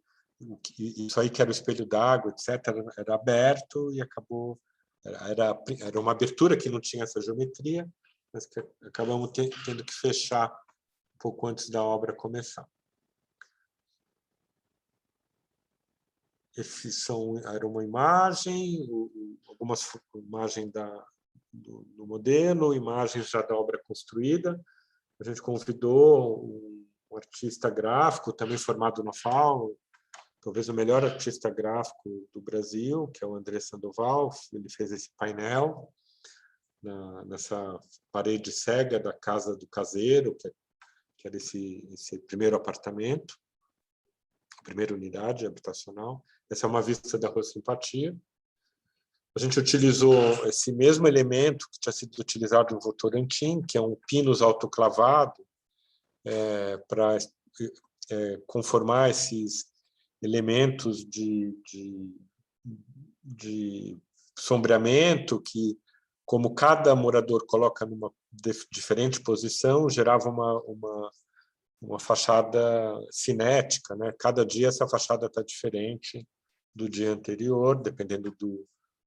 isso aí que era o espelho d'água, etc., era aberto e acabou era uma abertura que não tinha essa geometria, mas que acabamos tendo que fechar um pouco antes da obra começar. Era uma imagem, algumas imagens do modelo, imagens já da obra construída. A gente convidou um artista gráfico, também formado na FAO, talvez o melhor artista gráfico do Brasil, que é o André Sandoval. Ele fez esse painel nessa parede cega da casa do caseiro, que era esse primeiro apartamento, a primeira unidade habitacional. Essa é uma vista da Rua Simpatia. A gente utilizou esse mesmo elemento que tinha sido utilizado em Votorantim, que é um pinus autoclavado, para conformar esses elementos de sombreamento que, como cada morador coloca numa diferente posição, gerava uma fachada cinética, né? Cada dia essa fachada está diferente do dia anterior, dependendo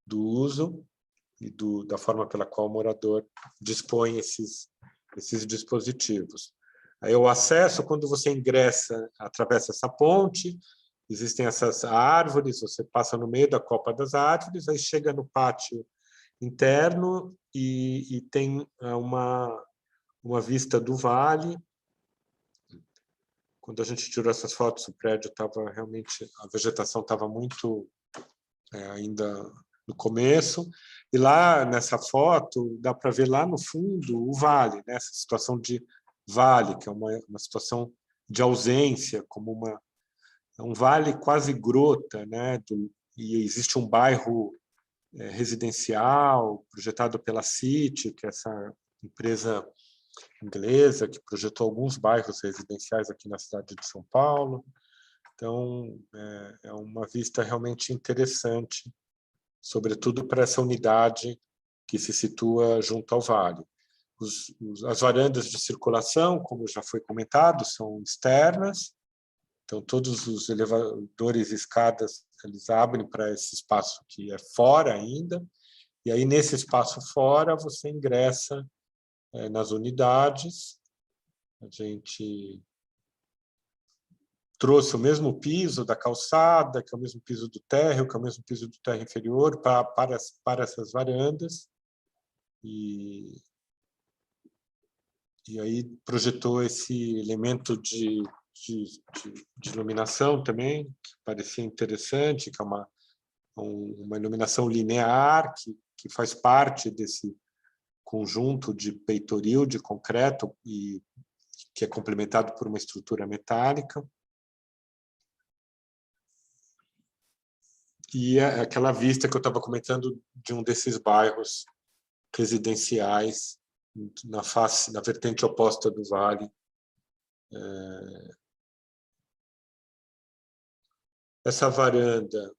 do uso e da forma pela qual o morador dispõe esses dispositivos. Aí o acesso, quando você ingressa, atravessa essa ponte, existem essas árvores, você passa no meio da copa das árvores, aí chega no pátio interno e tem uma vista do vale. Quando a gente tirou essas fotos, o prédio estava realmente, a vegetação estava muito ainda no começo, e lá nessa foto dá para ver lá no fundo o vale, né? Essa situação de vale, que é uma situação de ausência, como um vale quase grota, né? E existe um bairro residencial projetado pela City, que é essa empresa inglesa que projetou alguns bairros residenciais aqui na cidade de São Paulo. Então, é uma vista realmente interessante, sobretudo para essa unidade que se situa junto ao vale. As varandas de circulação, como já foi comentado, são externas, então todos os elevadores e escadas eles abrem para esse espaço que é fora ainda, e aí nesse espaço fora você ingressa nas unidades. A gente trouxe o mesmo piso da calçada, que é o mesmo piso do térreo, que é o mesmo piso do térreo inferior, para essas varandas. E aí projetou esse elemento de iluminação também, que parecia interessante, que é uma iluminação linear, que faz parte desse conjunto de peitoril de concreto e que é complementado por uma estrutura metálica. E aquela vista que eu estava comentando de um desses bairros residenciais na vertente oposta do vale. Essa varanda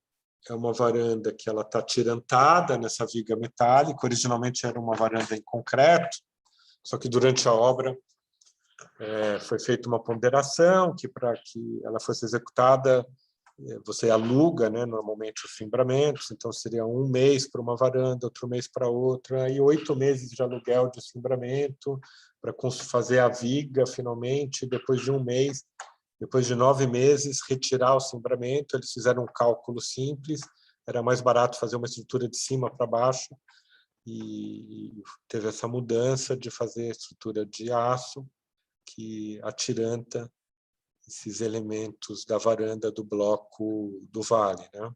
é uma varanda que ela está tirantada nessa viga metálica. Originalmente era uma varanda em concreto, só que durante a obra foi feita uma ponderação que, para que ela fosse executada, você aluga, né, normalmente os cimbramentos, então seria um mês para uma varanda, outro mês para outra, e 8 meses de aluguel de cimbramento para fazer a viga finalmente, depois de um mês, depois de 9 meses, retirar o cimbramento. Eles fizeram um cálculo simples, era mais barato fazer uma estrutura de cima para baixo, e teve essa mudança de fazer a estrutura de aço, que atiranta esses elementos da varanda do bloco do vale, né?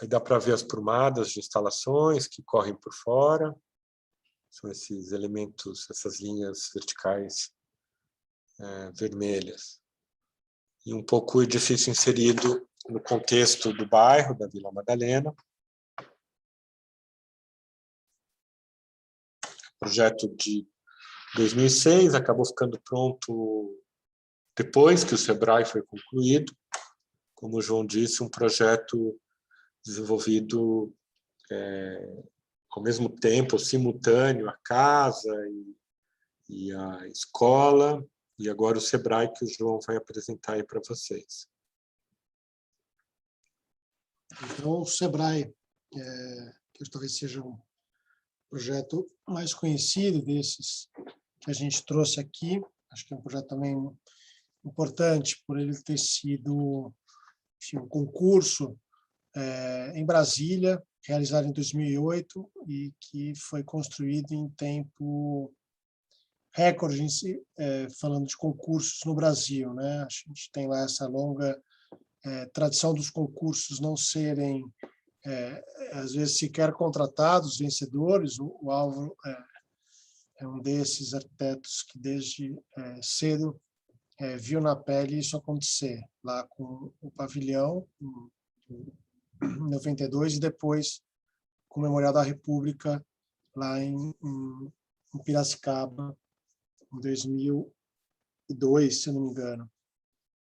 Aí dá para ver as prumadas de instalações que correm por fora. São esses elementos, essas linhas verticais vermelhas. E um pouco o edifício inserido no contexto do bairro, da Vila Madalena. Projeto de 2006, acabou ficando pronto depois que o SEBRAE foi concluído. Como o João disse, um projeto desenvolvido ao mesmo tempo, simultâneo, a casa e a escola, e agora o SEBRAE, que o João vai apresentar aí para vocês. Então, o SEBRAE, que talvez seja um projeto mais conhecido desses que a gente trouxe aqui, acho que é um projeto também importante por ele ter sido, enfim, um concurso em Brasília, realizado em 2008 e que foi construído em tempo recorde, falando de concursos no Brasil, né? A gente tem lá essa longa tradição dos concursos não serem, às vezes, sequer contratados, vencedores. O Álvaro é um desses arquitetos que, desde cedo, viu na pele isso acontecer, lá com o pavilhão, em 92, e depois com o Memorial da República, lá em Piracicaba, em 2002, se eu não me engano.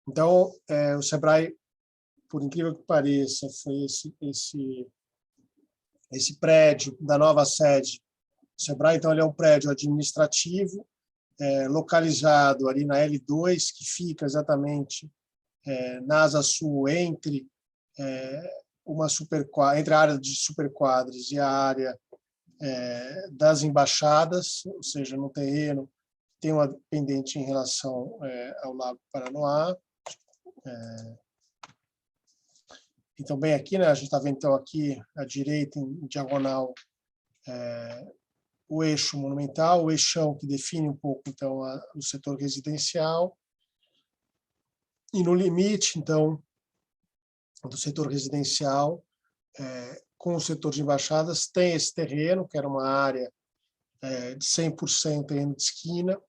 Então, o Sebrae, por incrível que pareça, foi esse prédio da nova sede. O Sebrae, então, ele é um prédio administrativo, localizado ali na L2, que fica exatamente na Asa Sul, entre entre a área de superquadras e a área das embaixadas, ou seja, no terreno tem uma pendente em relação ao Lago Paranoá. Então, bem aqui, né, a gente está vendo então aqui à direita, em diagonal, o eixo monumental, o eixão que define um pouco então o setor residencial. E no limite, então, do setor residencial, com o setor de embaixadas, tem esse terreno, que era uma área de 100% terreno de esquina,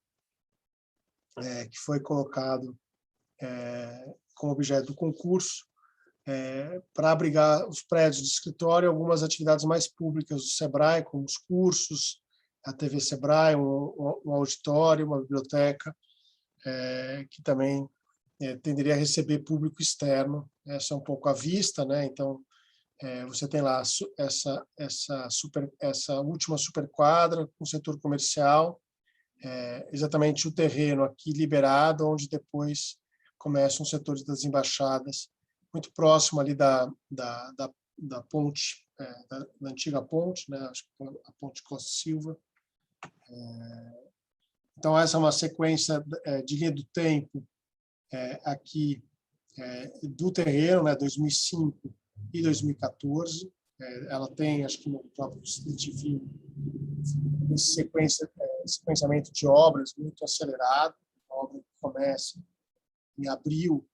que foi colocado como objeto do concurso, para abrigar os prédios de escritório e algumas atividades mais públicas do Sebrae, como os cursos, a TV Sebrae, um auditório, uma biblioteca, que também tenderia a receber público externo. Essa é um pouco a vista, né? Então, você tem lá essa última superquadra com o setor comercial, exatamente o terreno aqui liberado, onde depois começa um setor das embaixadas, muito próximo ali da ponte, da antiga ponte, né? Acho que a ponte Costa Silva. Então, essa é uma sequência de linha do tempo aqui do terreno, né? 2005 e 2014. Ela tem, acho que no próprio CCTV, esse sequenciamento de obras muito acelerado. A obra começa em abril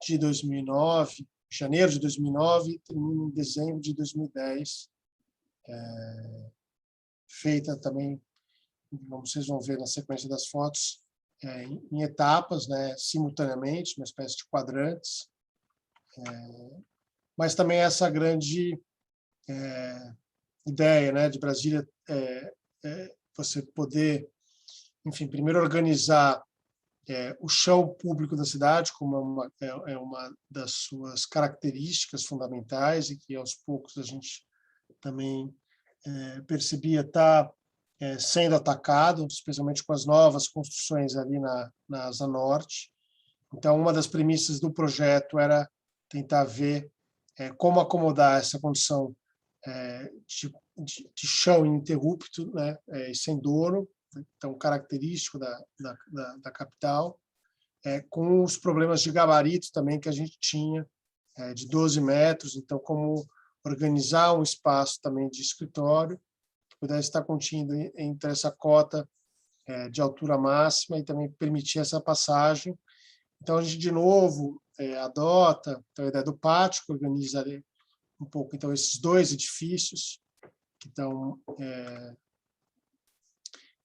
de 2009, janeiro de 2009, e termina em dezembro de 2010, feita também, como vocês vão ver na sequência das fotos, em etapas, né, simultaneamente, uma espécie de quadrantes, mas também essa grande ideia, né, de Brasília, você poder, enfim, primeiro organizar o chão público da cidade, como é uma das suas características fundamentais, e que aos poucos a gente também percebia estar sendo atacado, especialmente com as novas construções ali na Asa Norte. Então, uma das premissas do projeto era tentar ver como acomodar essa condição de chão ininterrupto, né, e sem dono, então característico da capital, com os problemas de gabarito também que a gente tinha, de 12 metros, então como organizar um espaço também de escritório que pudesse estar contido entre essa cota de altura máxima e também permitir essa passagem. Então, a gente, de novo, adota a ideia do pátio, que organiza um pouco então esses dois edifícios, que estão,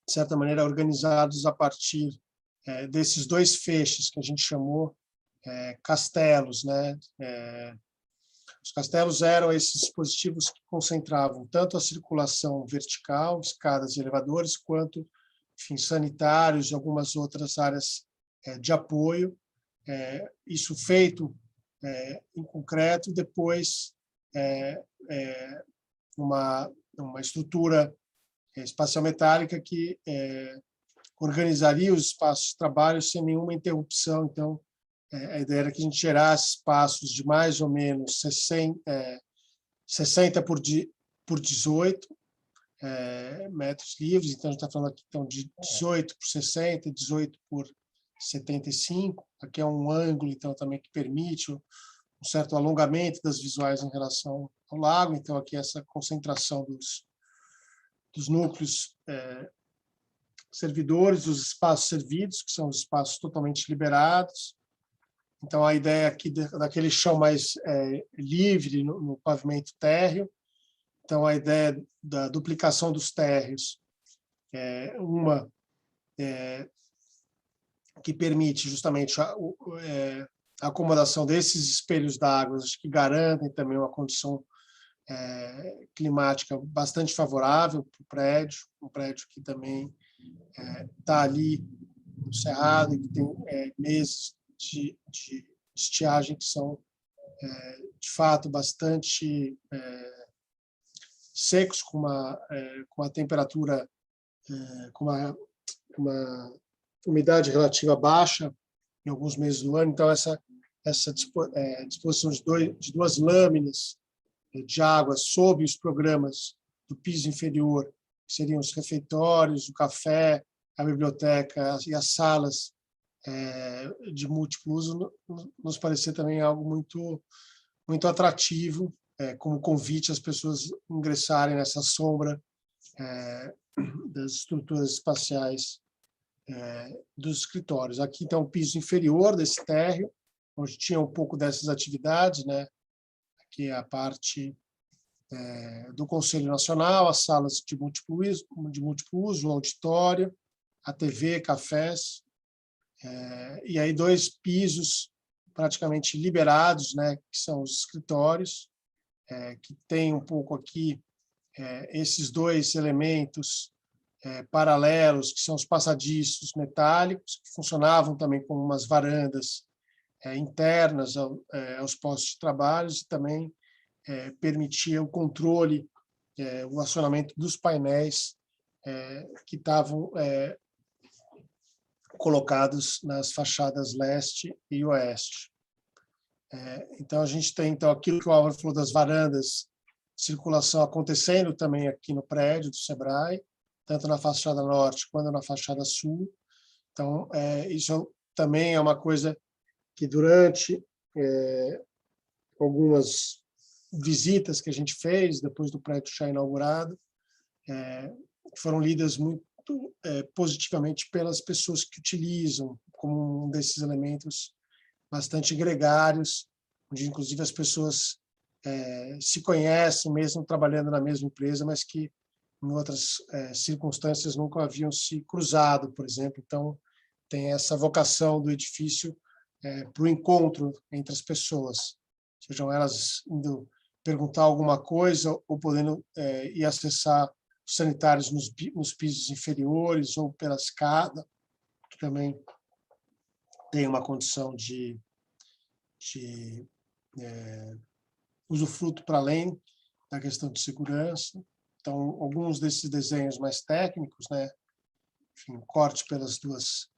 de certa maneira, organizados a partir desses dois feixes que a gente chamou castelos, né? Os castelos eram esses dispositivos que concentravam tanto a circulação vertical, escadas e elevadores, quanto, enfim, sanitários e algumas outras áreas de apoio. Isso feito em concreto, e depois uma estrutura espacial metálica que organizaria os espaços de trabalho sem nenhuma interrupção. Então, a ideia era que a gente gerasse espaços de mais ou menos 60 por 18 metros livres. Então, a gente está falando aqui então, de 18 por 60, 18 por 75. Aqui é um ângulo, então, também que permite um certo alongamento das visuais em relação ao lago. Então, aqui essa concentração dos núcleos servidores, os espaços servidos, que são os espaços totalmente liberados. Então, a ideia aqui daquele chão mais livre no pavimento térreo. Então, a ideia da duplicação dos térreos uma que permite justamente a acomodação desses espelhos d'água, que garantem também uma condição climática bastante favorável para o prédio, um prédio que também está ali no Cerrado e que tem meses de estiagem que são, de fato, bastante secos, com uma temperatura, com uma umidade relativa baixa em alguns meses do ano. Então, essa disposição de duas lâminas de água sob os programas do piso inferior, que seriam os refeitórios, o café, a biblioteca e as salas de múltiplo uso, nos parecia também algo muito atrativo, como convite às pessoas ingressarem nessa sombra das estruturas espaciais dos escritórios. Aqui está o piso inferior desse térreo, onde tinha um pouco dessas atividades, né? Aqui é a parte do Conselho Nacional, as salas de múltiplo uso, o auditório, a TV, cafés, e aí 2 pisos praticamente liberados, né? Que são os escritórios, que tem um pouco aqui esses 2 elementos paralelos, que são os passadiços metálicos, que funcionavam também como umas varandas internas aos postos de trabalho, e também permitia o controle, o acionamento dos painéis que estavam colocados nas fachadas leste e oeste. Então, a gente tem aquilo que o Álvaro falou das varandas, circulação acontecendo também aqui no prédio do Sebrae, tanto na fachada norte quanto na fachada sul. Então, isso também é uma coisa que, durante algumas visitas que a gente fez, depois do prédio já inaugurado, foram lidas muito positivamente pelas pessoas que utilizam, como um desses elementos bastante gregários, onde, inclusive, as pessoas se conhecem, mesmo trabalhando na mesma empresa, mas que, em outras circunstâncias, nunca haviam se cruzado, por exemplo. Então, tem essa vocação do edifício para o encontro entre as pessoas, sejam elas indo perguntar alguma coisa ou podendo ir acessar os sanitários nos pisos inferiores ou pela escada, que também tem uma condição de usufruto para além da questão de segurança. Então, alguns desses desenhos mais técnicos, né? Enfim, corte pelas duas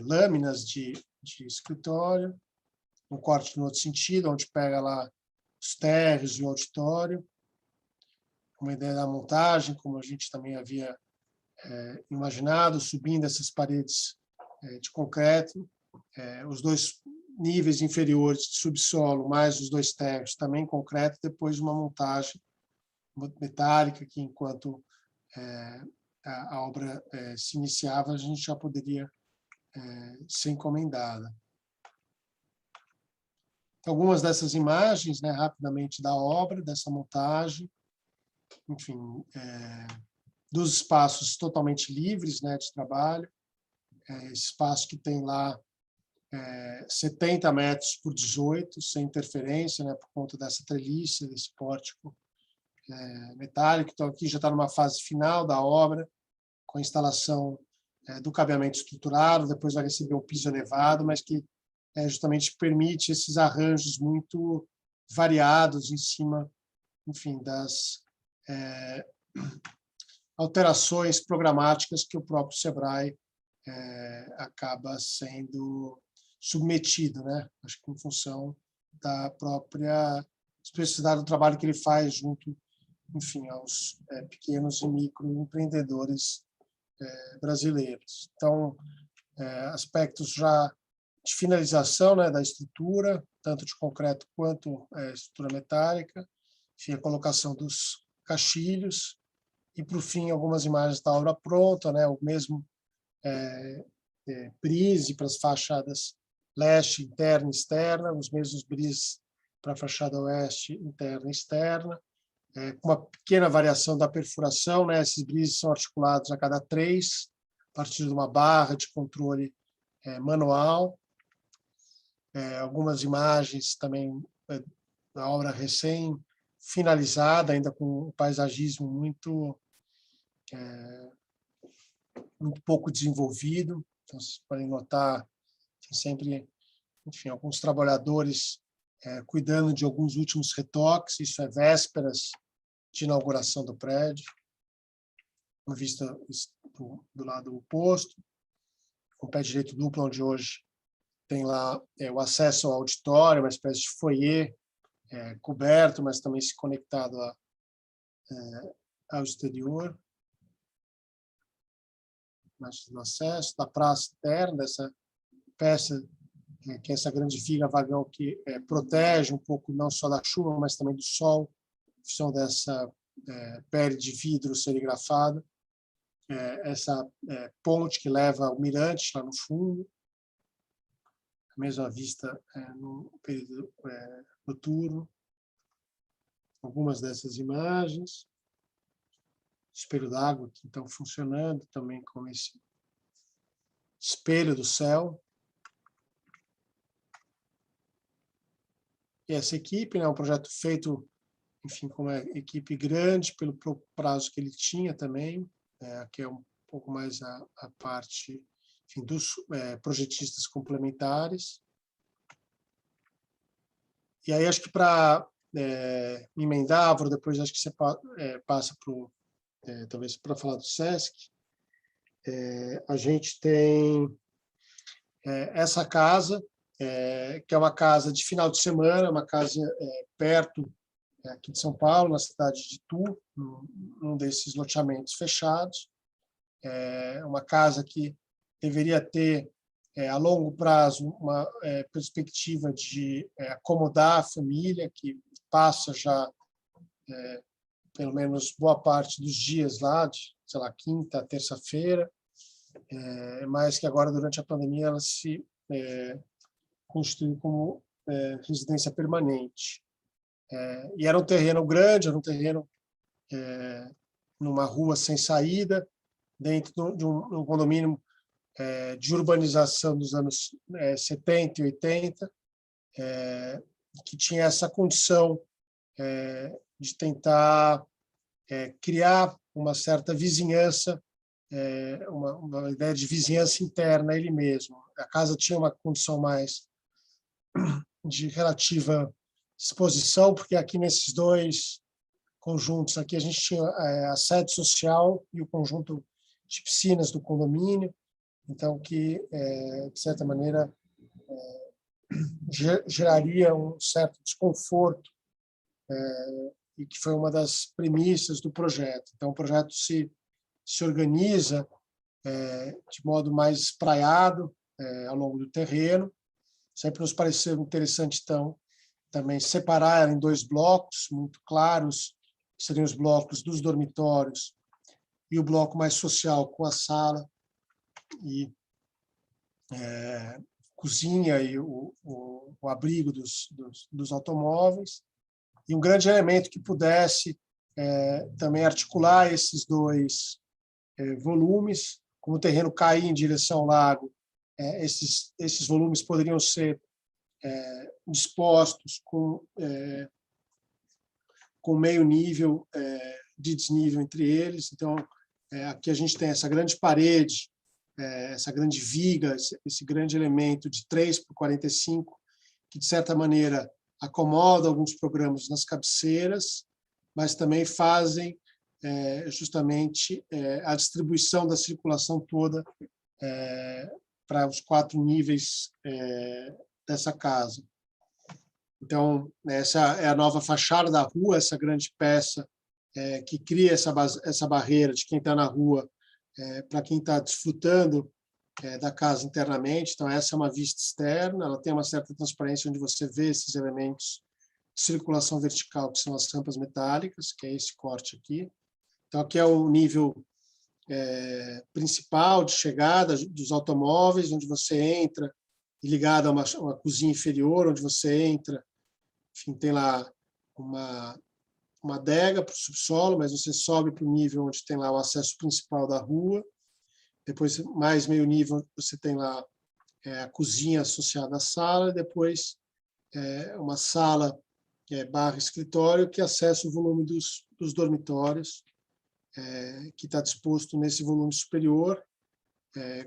lâminas de escritório, um corte no outro sentido, onde pega lá os térreos e o auditório, uma ideia da montagem, como a gente também havia imaginado, subindo essas paredes de concreto, os 2 níveis inferiores de subsolo, mais os 2 térreos, também concreto, depois uma montagem metálica, que enquanto a obra se iniciava, a gente já poderia ser encomendada. Algumas dessas imagens, né, rapidamente, da obra, dessa montagem, enfim, dos espaços totalmente livres, né, de trabalho, esse espaço que tem lá 70 metros por 18, sem interferência, né, por conta dessa treliça, desse pórtico metálico. Então, aqui já está numa fase final da obra, com a instalação do cabeamento estruturado, depois vai receber um piso elevado, mas que justamente permite esses arranjos muito variados em cima, enfim, das alterações programáticas que o próprio Sebrae acaba sendo submetido, né? Acho que em função da própria especificidade do trabalho que ele faz junto, enfim, aos pequenos e microempreendedores brasileiros. Então, aspectos já de finalização, né, da estrutura, tanto de concreto quanto estrutura metálica, enfim, a colocação dos caixilhos, e, por fim, algumas imagens da obra pronta, né, o mesmo brise para as fachadas leste, interna e externa, os mesmos brises para a fachada oeste, interna e externa, com uma pequena variação da perfuração, né, esses brises são articulados a cada 3, a partir de uma barra de controle manual. Algumas imagens também da obra recém-finalizada, ainda com um paisagismo muito pouco desenvolvido. Então, vocês podem notar que sempre, enfim, alguns trabalhadores cuidando de alguns últimos retoques, isso é vésperas de inauguração do prédio. Uma vista do lado oposto, com o pé direito duplo, onde hoje tem lá o acesso ao auditório, uma espécie de foyer coberto, mas também se conectado ao exterior. No acesso da praça interna, dessa peça, que é essa grande viga vagão que protege um pouco não só da chuva, mas também do sol, em função dessa pele de vidro serigrafada. Essa ponte que leva ao mirante lá no fundo, a mesma vista no período noturno. Algumas dessas imagens. Espelho d'água que estão funcionando também com esse espelho do céu. E essa equipe, né, um projeto feito, enfim, com uma equipe grande, pelo prazo que ele tinha também, aqui é um pouco mais a parte, enfim, dos projetistas complementares. E aí, acho que para emendar, Álvaro, depois acho que você passa para talvez para falar do SESC, a gente tem essa casa, que é uma casa de final de semana, uma casa perto aqui de São Paulo, na cidade de Itu, num desses loteamentos fechados. Uma casa que deveria ter, a longo prazo, uma perspectiva de acomodar a família, que passa já pelo menos boa parte dos dias lá, de, sei lá, quinta, terça-feira, mas que agora, durante a pandemia, ela se constituiu como residência permanente. E era um terreno grande, era um terreno numa rua sem saída, dentro de um condomínio de urbanização dos anos 70 e 80, que tinha essa condição de tentar criar uma certa vizinhança, uma ideia de vizinhança interna a ele mesmo. A casa tinha uma condição mais de relativa exposição, porque aqui nesses dois conjuntos, aqui a gente tinha a sede social e o conjunto de piscinas do condomínio, então que, de certa maneira, geraria um certo desconforto, e que foi uma das premissas do projeto. Então, o projeto se organiza de modo mais espraiado ao longo do terreno. Sempre nos pareceu interessante, então, também separar em 2 blocos muito claros, que seriam os blocos dos dormitórios e o bloco mais social, com a sala e cozinha e o abrigo dos automóveis. E um grande elemento que pudesse também articular esses 2 volumes, como o terreno cair em direção ao lago, esses volumes poderiam ser dispostos com meio nível de desnível entre eles. Então, aqui a gente tem essa grande parede, essa grande viga, esse grande elemento de 3 por 45, que, de certa maneira, acomoda alguns programas nas cabeceiras, mas também fazem justamente a distribuição da circulação toda para os 4 níveis dessa casa. Então, essa é a nova fachada da rua, essa grande peça que cria essa barreira de quem está na rua para quem está desfrutando da casa internamente. Então, essa é uma vista externa, ela tem uma certa transparência, onde você vê esses elementos de circulação vertical, que são as rampas metálicas, que é esse corte aqui. Então, aqui é o nível principal de chegada dos automóveis, onde você entra, e ligado a uma cozinha inferior, onde você entra, enfim, tem lá uma adega para o subsolo, mas você sobe para o nível onde tem lá o acesso principal da rua. Depois, mais meio nível, você tem lá a cozinha associada à sala, e depois uma sala barra escritório que acessa o volume dos dormitórios, que está disposto nesse volume superior,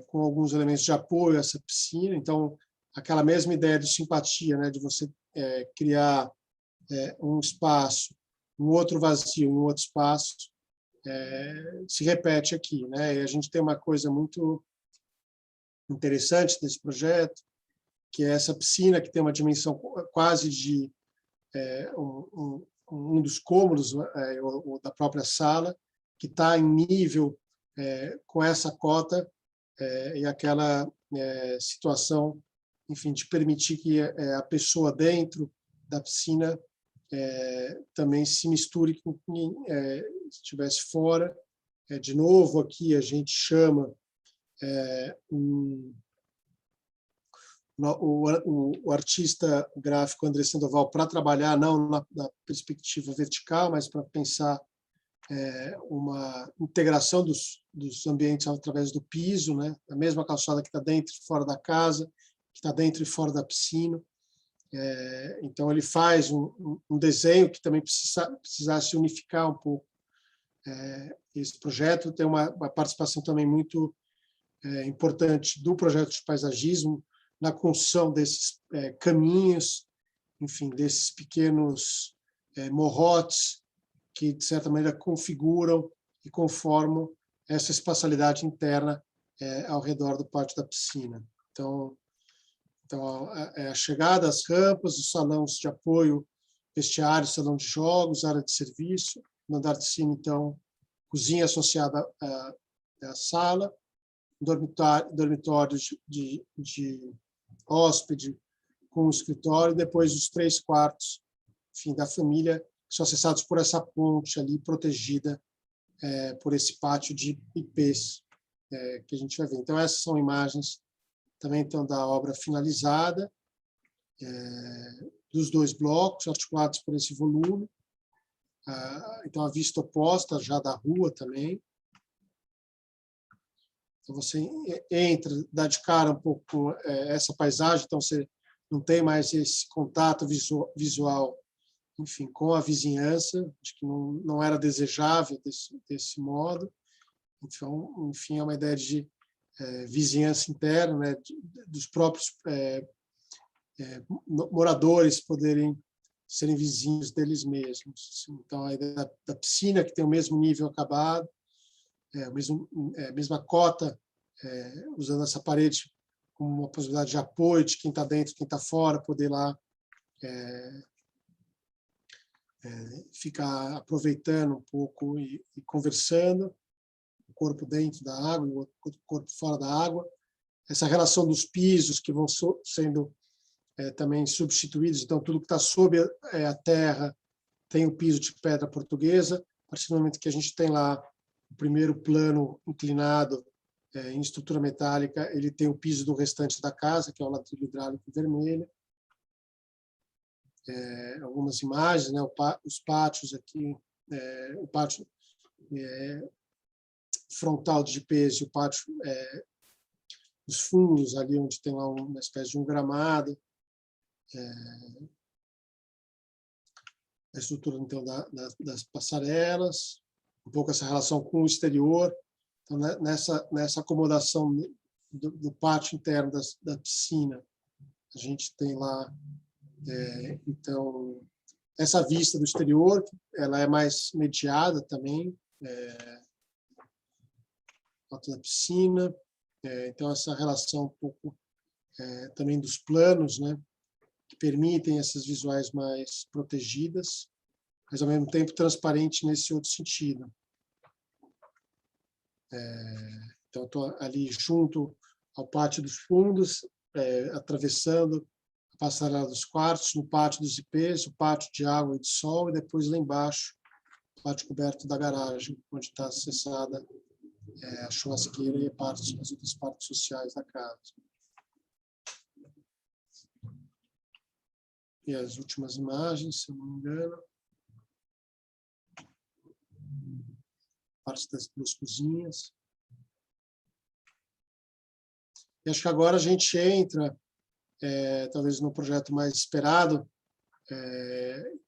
com alguns elementos de apoio a essa piscina. Então, aquela mesma ideia de simpatia, né, de você criar um espaço, um outro vazio, um outro espaço, se repete aqui, né? E a gente tem uma coisa muito interessante desse projeto, que é essa piscina, que tem uma dimensão quase de um dos cômodos da própria sala, que está em nível com essa cota e aquela situação, enfim, de permitir que a pessoa dentro da piscina também se misture com quem estivesse fora. De novo, aqui a gente chama o artista gráfico André Sandoval para trabalhar não na perspectiva vertical, mas para pensar uma integração dos ambientes através do piso, né? A mesma calçada que está dentro e fora da casa, que está dentro e fora da piscina. Então, ele faz um desenho que também precisasse unificar um pouco esse projeto. Tem uma participação também muito importante do projeto de paisagismo na construção desses caminhos, enfim, desses pequenos morrotes que, de certa maneira, configuram e conformam essa espacialidade interna ao redor do pátio da piscina. Então, a chegada às rampas, os salões de apoio, vestiário, salão de jogos, área de serviço, no andar de cima, então, cozinha associada à sala, dormitórios de hóspede com o escritório, e depois os 3 quartos, enfim, da família, que são acessados por essa ponte ali, protegida por esse pátio de ipês que a gente vai ver. Então, essas são imagens também então da obra finalizada, dos 2 blocos, articulados por esse volume. Então, a vista oposta já da rua também. Então, você entra, dá de cara um pouco com essa paisagem, então você não tem mais esse contato visual, enfim, com a vizinhança, acho que não era desejável desse modo. Então, enfim, é uma ideia de vizinhança interna, né, dos próprios moradores poderem serem vizinhos deles mesmos. Então, a ideia da piscina, que tem o mesmo nível acabado, a mesma cota, usando essa parede como uma possibilidade de apoio de quem está dentro, quem está fora, poder lá ficar aproveitando um pouco e conversando, o corpo dentro da água, o corpo fora da água. Essa relação dos pisos que vão sendo também substituídos, então tudo que está sob a terra tem o piso de pedra portuguesa. A partir do momento que a gente tem lá o primeiro plano inclinado em estrutura metálica, ele tem o piso do restante da casa, que é o ladrilho hidráulico vermelho. Algumas imagens, né, os pátios aqui, o pátio frontal de peso, o pátio os fundos ali onde tem lá uma espécie de um gramado, a estrutura então das passarelas, um pouco essa relação com o exterior. Então, nessa acomodação do pátio interno da piscina, a gente tem lá então essa vista do exterior, ela é mais mediada também, foto da piscina. Então, essa relação um pouco também dos planos, né, que permitem essas visuais mais protegidas, mas, ao mesmo tempo, transparente nesse outro sentido. Então, estou ali junto ao Pátio dos Fundos, atravessando a Passarela dos Quartos, no Pátio dos IPs, o Pátio de Água e de Sol, e depois lá embaixo, o pátio coberto da garagem, onde está acessada a churrasqueira e as outras partes sociais da casa. E as últimas imagens, se eu não me engano. Parte das duas cozinhas. E acho que agora a gente entra, talvez, no projeto mais esperado,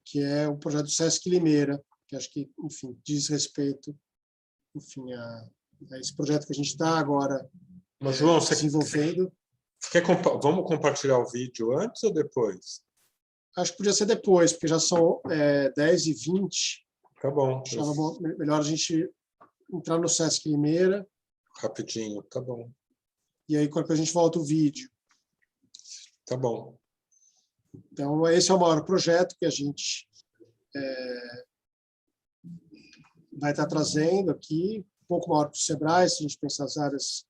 que é o projeto do Sesc Limeira, que acho que, enfim, diz respeito, enfim, a esse projeto que a gente está agora João, desenvolvendo. Vamos compartilhar o vídeo antes ou depois? Acho que podia ser depois, porque já são 10h20. Tá bom. Achava melhor a gente entrar no Sesc Limeira. Rapidinho, tá bom. E aí, quando a gente volta o vídeo. Tá bom. Então, esse é o maior projeto que a gente vai estar trazendo aqui, um pouco maior que o Sebrae, se a gente pensar as áreas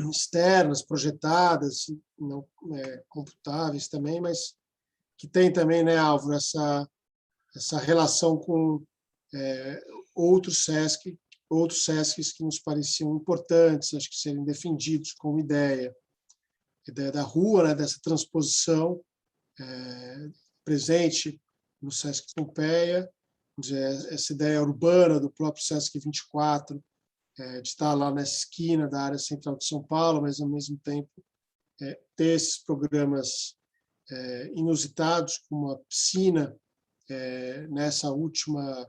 externas, projetadas, não computáveis também, mas que tem também, né, Álvaro, essa relação com outros SESCs que nos pareciam importantes, acho que serem defendidos como ideia da rua, né, dessa transposição presente no Sesc Pompeia, essa ideia urbana do próprio Sesc 24, de estar lá nessa esquina da área central de São Paulo, mas, ao mesmo tempo, ter esses programas inusitados, como a piscina nessa última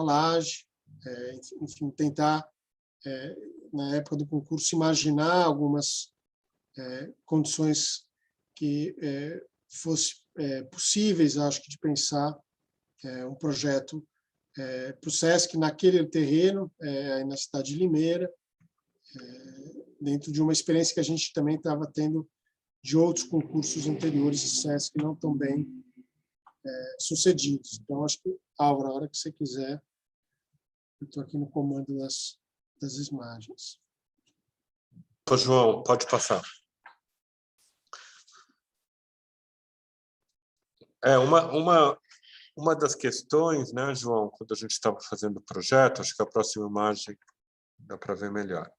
laje, enfim, tentar, na época do concurso, imaginar algumas condições que fossem possíveis, acho que, de pensar um projeto para o Sesc naquele terreno, aí na cidade de Limeira, dentro de uma experiência que a gente também estava tendo de outros concursos anteriores de Sesc não tão bem sucedidos. Então, acho que, Álvaro, a hora que você quiser, eu estou aqui no comando das imagens. Ô, João, pode passar. Uma das questões, né, João, quando a gente estava fazendo o projeto, acho que a próxima imagem dá para ver melhor.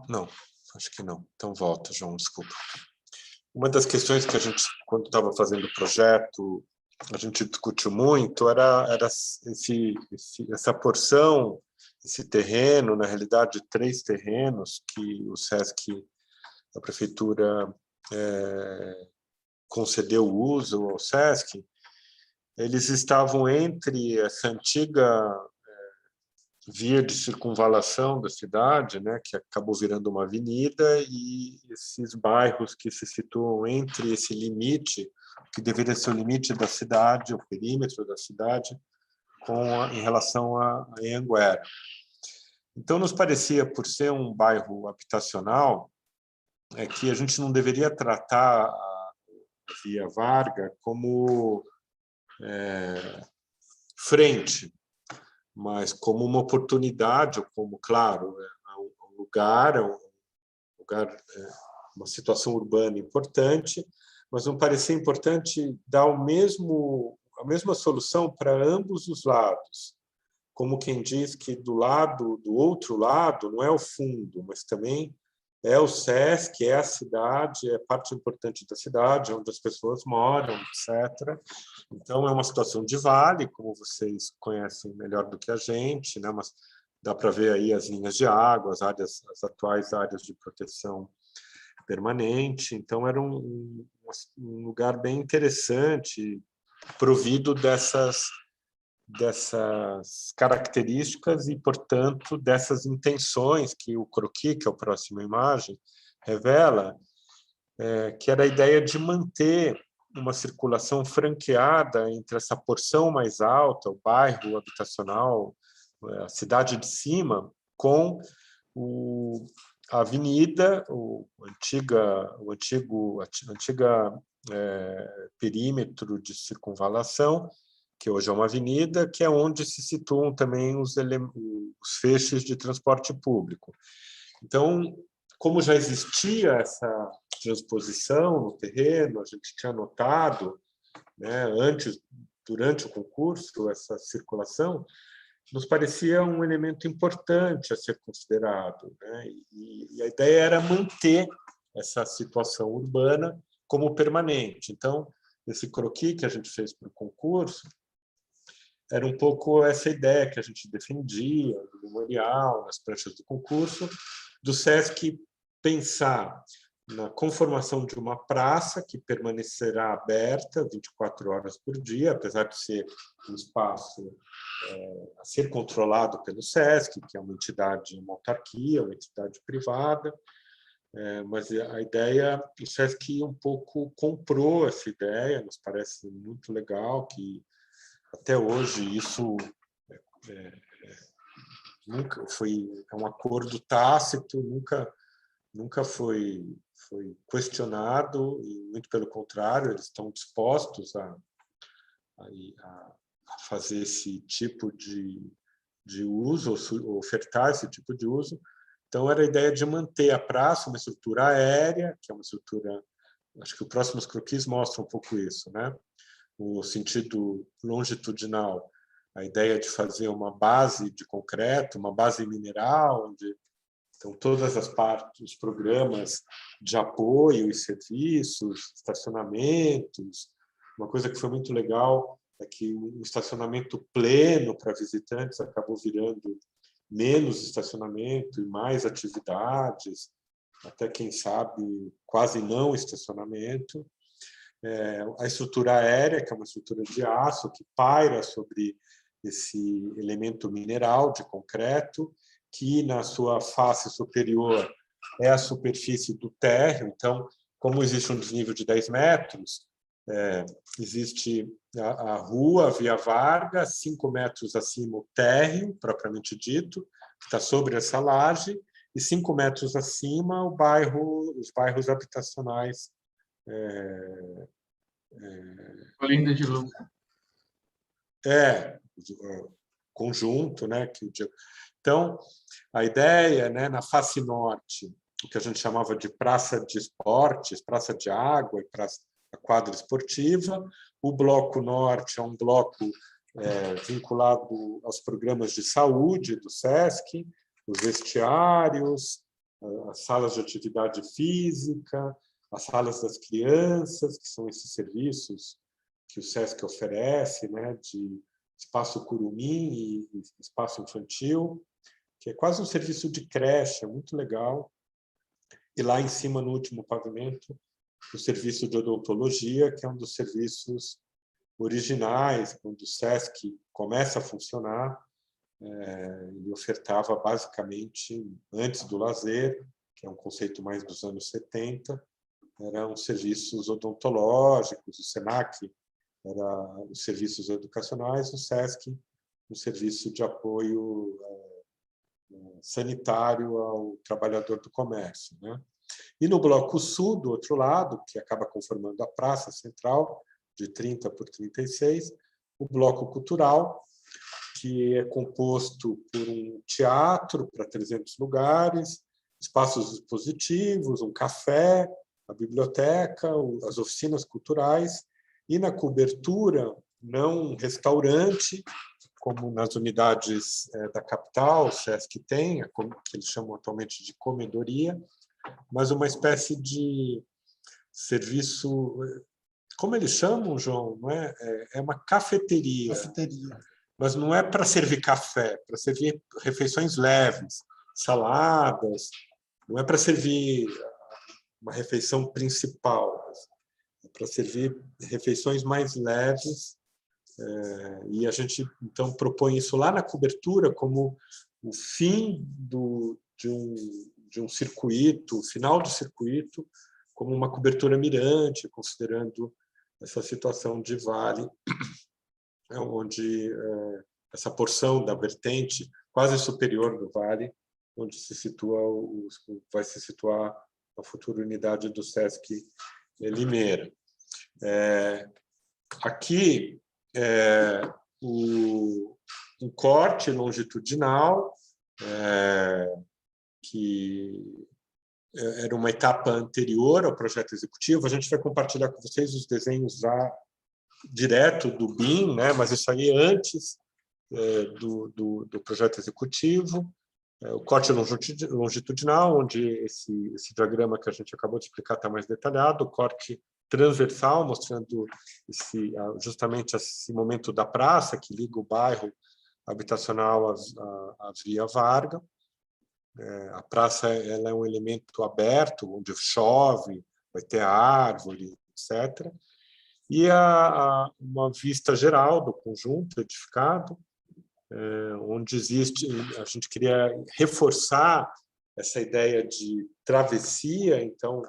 Não, acho que não. Então volta, João, desculpa. Uma das questões que a gente, quando estava fazendo o projeto, a gente discutiu muito, era essa porção, esse terreno, na realidade, 3 terrenos que o Sesc, a prefeitura, concedeu o uso ao Sesc. Eles estavam entre essa antiga via de circunvalação da cidade, né, que acabou virando uma avenida, e esses bairros que se situam entre esse limite, que deveria ser o limite da cidade, o perímetro da cidade, em relação a Anhanguera. Então, nos parecia, por ser um bairro habitacional, que a gente não deveria tratar a Via Varga como frente, mas como uma oportunidade, ou como, claro, um lugar, uma situação urbana importante, mas não parecia importante dar a mesma solução para ambos os lados. Como quem diz que do outro lado, não é o fundo, mas também é o Sesc, é a cidade, é parte importante da cidade, onde as pessoas moram, etc. Então, é uma situação de vale, como vocês conhecem melhor do que a gente, né? Mas dá para ver aí as linhas de água, as atuais áreas de proteção permanente. Então, era um lugar bem interessante, provido dessas características e, portanto, dessas intenções que o croquis, que é a próxima imagem, revela, que era a ideia de manter uma circulação franqueada entre essa porção mais alta, o bairro habitacional, a cidade de cima, com a avenida, o antiga perímetro de circunvalação, que hoje é uma avenida, que é onde se situam também os feixes de transporte público. Então, como já existia essa transposição no terreno, a gente tinha notado, né, durante o concurso, essa circulação, nos parecia um elemento importante a ser considerado, né? E a ideia era manter essa situação urbana como permanente. Então, esse croquis que a gente fez para o concurso era um pouco essa ideia que a gente defendia no memorial, nas pranchas do concurso, do SESC pensar na conformação de uma praça que permanecerá aberta 24 horas por dia, apesar de ser um espaço a ser controlado pelo SESC, que é uma entidade, uma autarquia, uma entidade privada, mas a ideia, o SESC um pouco comprou essa ideia, nos parece muito legal, que até hoje isso nunca foi um acordo tácito, nunca foi questionado, e muito pelo contrário, eles estão dispostos a fazer esse tipo de uso, ou ofertar esse tipo de uso. Então, era a ideia de manter a praça, uma estrutura aérea, que é uma estrutura... Acho que os próximos croquis mostram um pouco isso, né? No sentido longitudinal, a ideia de fazer uma base de concreto, uma base mineral, onde estão todas as partes, os programas de apoio e serviços, estacionamentos. Uma coisa que foi muito legal é que o estacionamento pleno para visitantes acabou virando menos estacionamento e mais atividades, até, quem sabe, quase não estacionamento. A estrutura aérea, que é uma estrutura de aço, que paira sobre esse elemento mineral de concreto, que na sua face superior é a superfície do térreo. Então, como existe um desnível de 10 metros, existe a rua, a Via Vargas, 5 metros acima o térreo, propriamente dito, que está sobre essa laje, e 5 metros acima os bairros habitacionais. Olinda de Luz. Conjunto, né? Então, a ideia, né, na face norte, o que a gente chamava de praça de esportes, praça de água e praça a quadra esportiva. O bloco norte é um bloco vinculado aos programas de saúde do SESC, os vestiários, as salas de atividade física, as salas das crianças, que são esses serviços que o SESC oferece, né, de espaço curumim e espaço infantil, que é quase um serviço de creche, é muito legal. E lá em cima, no último pavimento, o serviço de odontologia, que é um dos serviços originais, quando o SESC começa a funcionar. Ele ofertava basicamente, antes do lazer, que é um conceito mais dos anos 70, eram serviços odontológicos, o SENAC era os serviços educacionais, o SESC o serviço de apoio sanitário ao trabalhador do comércio, né? E no bloco sul, do outro lado, que acaba conformando a praça central, de 30 por 36, o bloco cultural, que é composto por um teatro para 300 lugares, espaços expositivos, um café, a biblioteca, as oficinas culturais, e na cobertura, não um restaurante, como nas unidades da capital, o SESC tem, que eles chamam atualmente de comedoria, mas uma espécie de serviço, como eles chamam, João? Não é? É uma cafeteria. Mas não é para servir café, é para servir refeições leves, saladas, não é para servir uma refeição principal, é para servir refeições mais leves. E a gente, então, propõe isso lá na cobertura como o fim de um circuito, o final do circuito, como uma cobertura mirante, considerando essa situação de vale, onde essa porção da vertente quase superior do vale, onde vai se situar a futura unidade do SESC Limeira. Aqui um corte longitudinal, que era uma etapa anterior ao projeto executivo. A gente vai compartilhar com vocês os desenhos já direto do BIM, né? Mas isso aí é antes do projeto executivo. O corte longitudinal, onde esse diagrama que a gente acabou de explicar está mais detalhado, o corte transversal, mostrando justamente esse momento da praça, que liga o bairro habitacional à Via Varga. A praça ela é um elemento aberto, onde chove, vai ter árvore, etc. E uma vista geral do conjunto edificado, onde existe, a gente queria reforçar essa ideia de travessia, então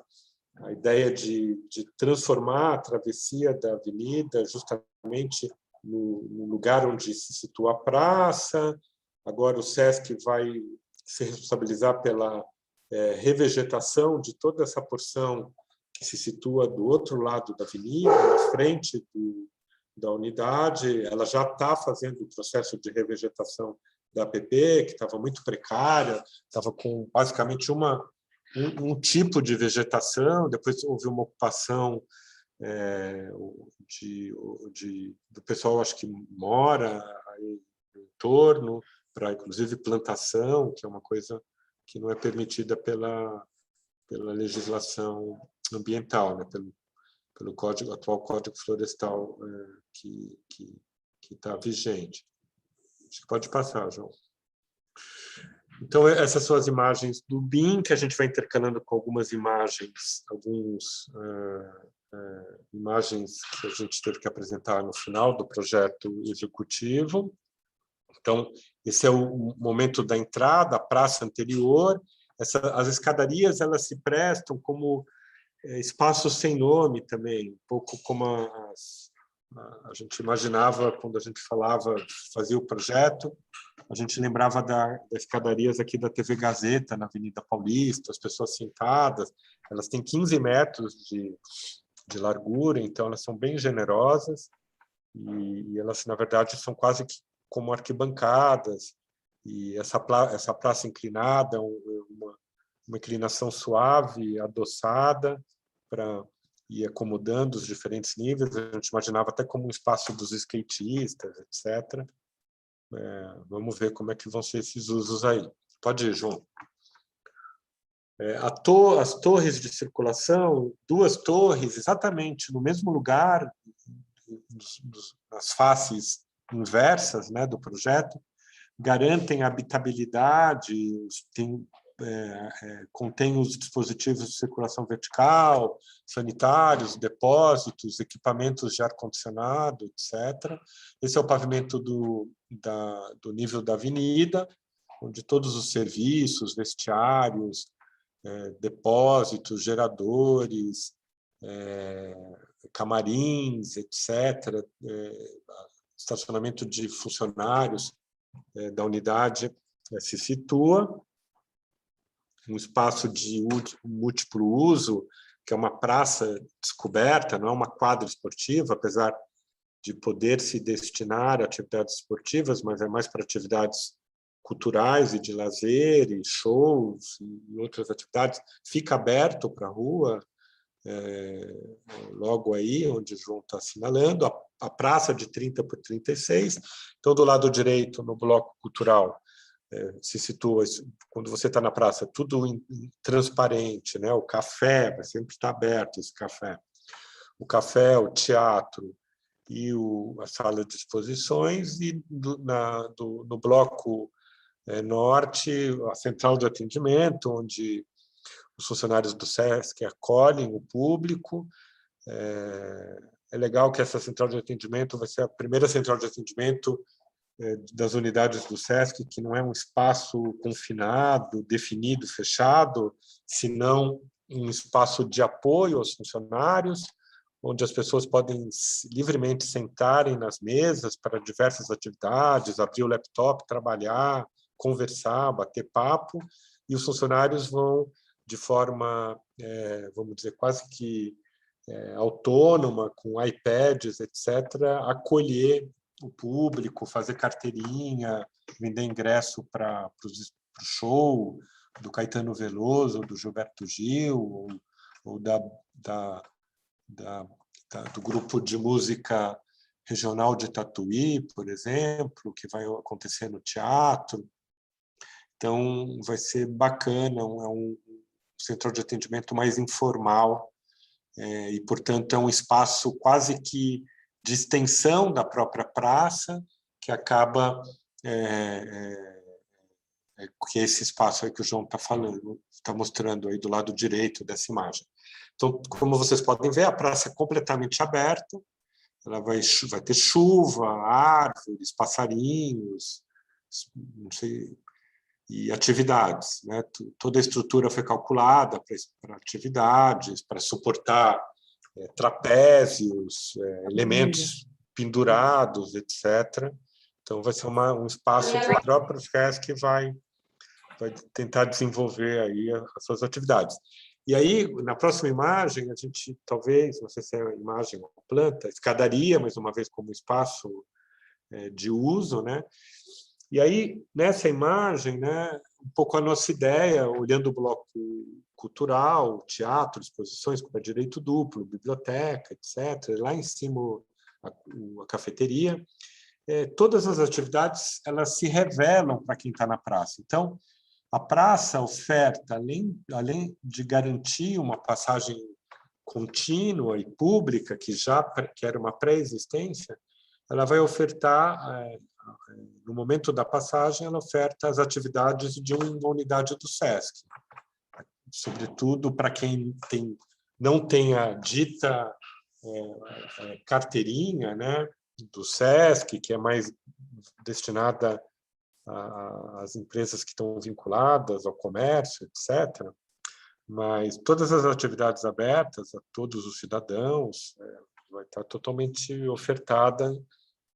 a ideia de transformar a travessia da avenida justamente no lugar onde se situa a praça. Agora o SESC vai se responsabilizar pela revegetação de toda essa porção que se situa do outro lado da avenida, na frente da unidade. Ela já está fazendo o processo de revegetação da APP, que estava muito precária, estava com basicamente um tipo de vegetação, depois houve uma ocupação do pessoal, acho que mora aí no entorno, para inclusive plantação, que é uma coisa que não é permitida pela legislação ambiental, né? Pelo atual Código Florestal que está vigente. Acho que pode passar, João. Então, essas são as imagens do BIM, que a gente vai intercalando com algumas imagens, imagens que a gente teve que apresentar no final do projeto executivo. Então, esse é o momento da entrada, a praça anterior. As escadarias elas se prestam como espaços sem nome também, um pouco como a gente imaginava quando a gente fazia o projeto. A gente lembrava das escadarias aqui da TV Gazeta, na Avenida Paulista, as pessoas sentadas. Elas têm 15 metros de largura, então elas são bem generosas e elas, na verdade, são quase que como arquibancadas. E essa praça inclinada, uma inclinação suave, adoçada, para ir acomodando os diferentes níveis. A gente imaginava até como um espaço dos skatistas, etc. Vamos ver como é que vão ser esses usos aí. Pode ir, João. As torres de circulação, 2 torres, exatamente no mesmo lugar, nas faces inversas, né, do projeto, garantem habitabilidade, contém os dispositivos de circulação vertical, sanitários, depósitos, equipamentos de ar-condicionado, etc. Esse é o pavimento do nível da avenida, onde todos os serviços, vestiários, depósitos, geradores, camarins, etc., estacionamento de funcionários da unidade se situa. Um espaço de múltiplo uso, que é uma praça descoberta, não é uma quadra esportiva, apesar de poder se destinar a atividades esportivas, mas é mais para atividades culturais e de lazer, e shows e outras atividades. Fica aberto para a rua, logo aí, onde o João está assinalando, a praça de 30 por 36. Então, do lado direito, no bloco cultural, se situa, quando você está na praça, tudo transparente, né? O café vai sempre estar aberto, esse café. O café, o teatro e a sala de exposições, e no bloco norte, a central de atendimento, onde os funcionários do SESC acolhem o público. É legal que essa central de atendimento vai ser a primeira central de atendimento das unidades do SESC, que não é um espaço confinado, definido, fechado, senão um espaço de apoio aos funcionários, onde as pessoas podem livremente sentarem nas mesas para diversas atividades, abrir o laptop, trabalhar, conversar, bater papo, e os funcionários vão de forma, vamos dizer, quase que autônoma, com iPads, etc., acolher o público, fazer carteirinha, vender ingresso para o show do Caetano Veloso, do Gilberto Gil, ou do grupo de música regional de Tatuí, por exemplo, que vai acontecer no teatro. Então, vai ser bacana, é um centro de atendimento mais informal, e, portanto, é um espaço quase que de extensão da própria praça, que acaba que é esse espaço aí que o João está falando, está mostrando aí do lado direito dessa imagem. Então, como vocês podem ver, a praça é completamente aberta, ela vai ter chuva, árvores, passarinhos, não sei, e atividades, né? Toda a estrutura foi calculada para atividades, para suportar trapézios, elementos pendurados, etc. Então, vai ser um espaço que o próprio SESC vai tentar desenvolver aí as suas atividades. E aí, na próxima imagem, a gente talvez, não sei se é a imagem ou a planta, escadaria, mais uma vez, como espaço de uso, né? E aí, nessa imagem, né, um pouco a nossa ideia, olhando o bloco cultural, teatro, exposições com direito duplo, biblioteca, etc., lá em cima a cafeteria, todas as atividades elas se revelam para quem está na praça. Então, a praça oferta, além de garantir uma passagem contínua e pública, que era uma pré-existência, ela vai ofertar, no momento da passagem, ela oferta as atividades de uma unidade do SESC, sobretudo para quem não tem a dita carteirinha, né, do SESC, que é mais destinada às empresas que estão vinculadas ao comércio, etc. Mas todas as atividades abertas a todos os cidadãos vai estar totalmente ofertada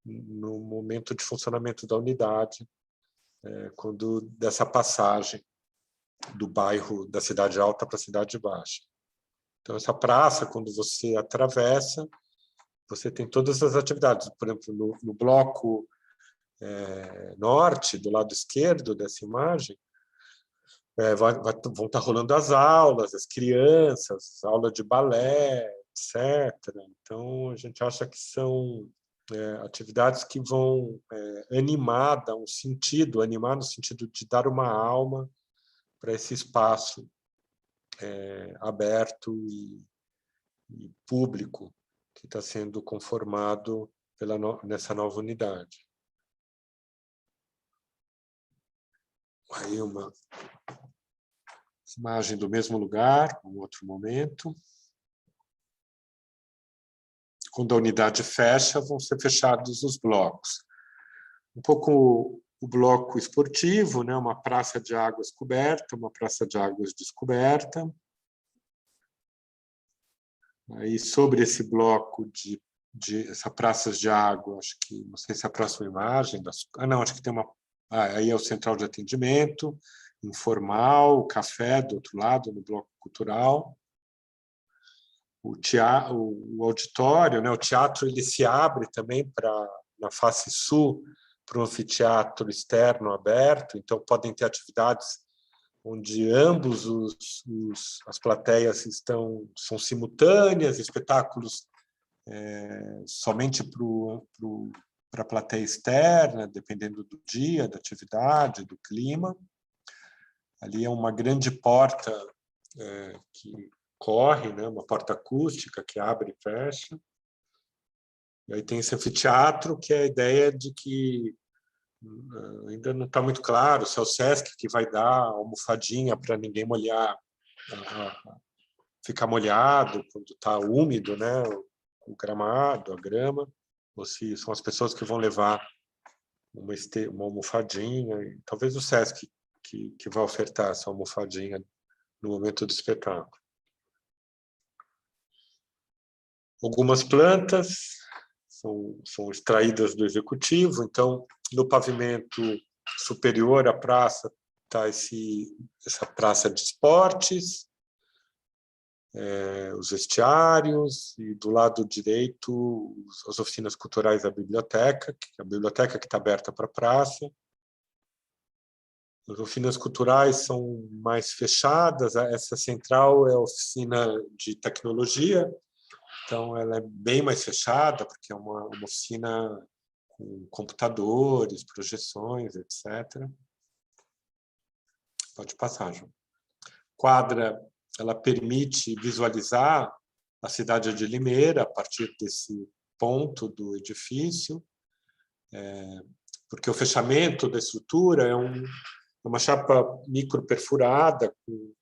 no momento de funcionamento da unidade, quando dessa passagem do bairro da Cidade Alta para a Cidade Baixa. Então, essa praça, quando você atravessa, você tem todas as atividades. Por exemplo, no bloco norte, do lado esquerdo dessa imagem, vão estar rolando as aulas, as crianças, aula de balé, etc. Então, a gente acha que são atividades que vão animar no sentido de dar uma alma para esse espaço aberto e público que está sendo conformado nessa nova unidade. Aí uma imagem do mesmo lugar, um outro momento. Quando a unidade fecha, vão ser fechados os blocos. Um pouco o bloco esportivo, né? Uma praça de águas coberta, uma praça de águas descoberta. Aí, sobre esse bloco essa praças de água, acho que, não sei se é a próxima imagem. Não, acho que tem uma... aí é o central de atendimento, informal, o café do outro lado, no bloco cultural. O auditório, né? O teatro, ele se abre também na face sul para um anfiteatro externo aberto, então podem ter atividades onde ambos as plateias são simultâneas, espetáculos somente para a plateia externa, dependendo do dia, da atividade, do clima. Ali é uma grande porta que corre, né? Uma porta acústica que abre e fecha. E aí tem esse anfiteatro, que é a ideia de que ainda não está muito claro se é o SESC que vai dar a almofadinha para ninguém ficar molhado quando está úmido, né? O gramado, a grama, ou se são as pessoas que vão levar uma almofadinha. Talvez o SESC que vai ofertar essa almofadinha no momento do espetáculo. Algumas plantas são extraídas do executivo, então, no pavimento superior à praça está essa praça de esportes, os vestiários, e do lado direito as oficinas culturais da biblioteca, que está aberta para a praça. As oficinas culturais são mais fechadas, essa central é a oficina de tecnologia, então ela é bem mais fechada, porque é uma oficina com computadores, projeções, etc. Pode passar, João. Quadra, ela permite visualizar a cidade de Limeira a partir desse ponto do edifício, porque o fechamento da estrutura é uma chapa microperfurada com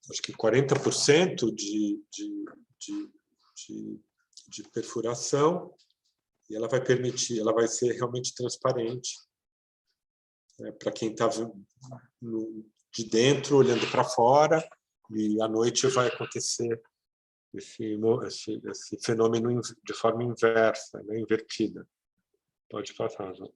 acho que 40% de perfuração, e ela vai ser realmente transparente para quem está de dentro olhando para fora, e à noite vai acontecer esse fenômeno de forma inversa, né, invertida. Pode passar, João.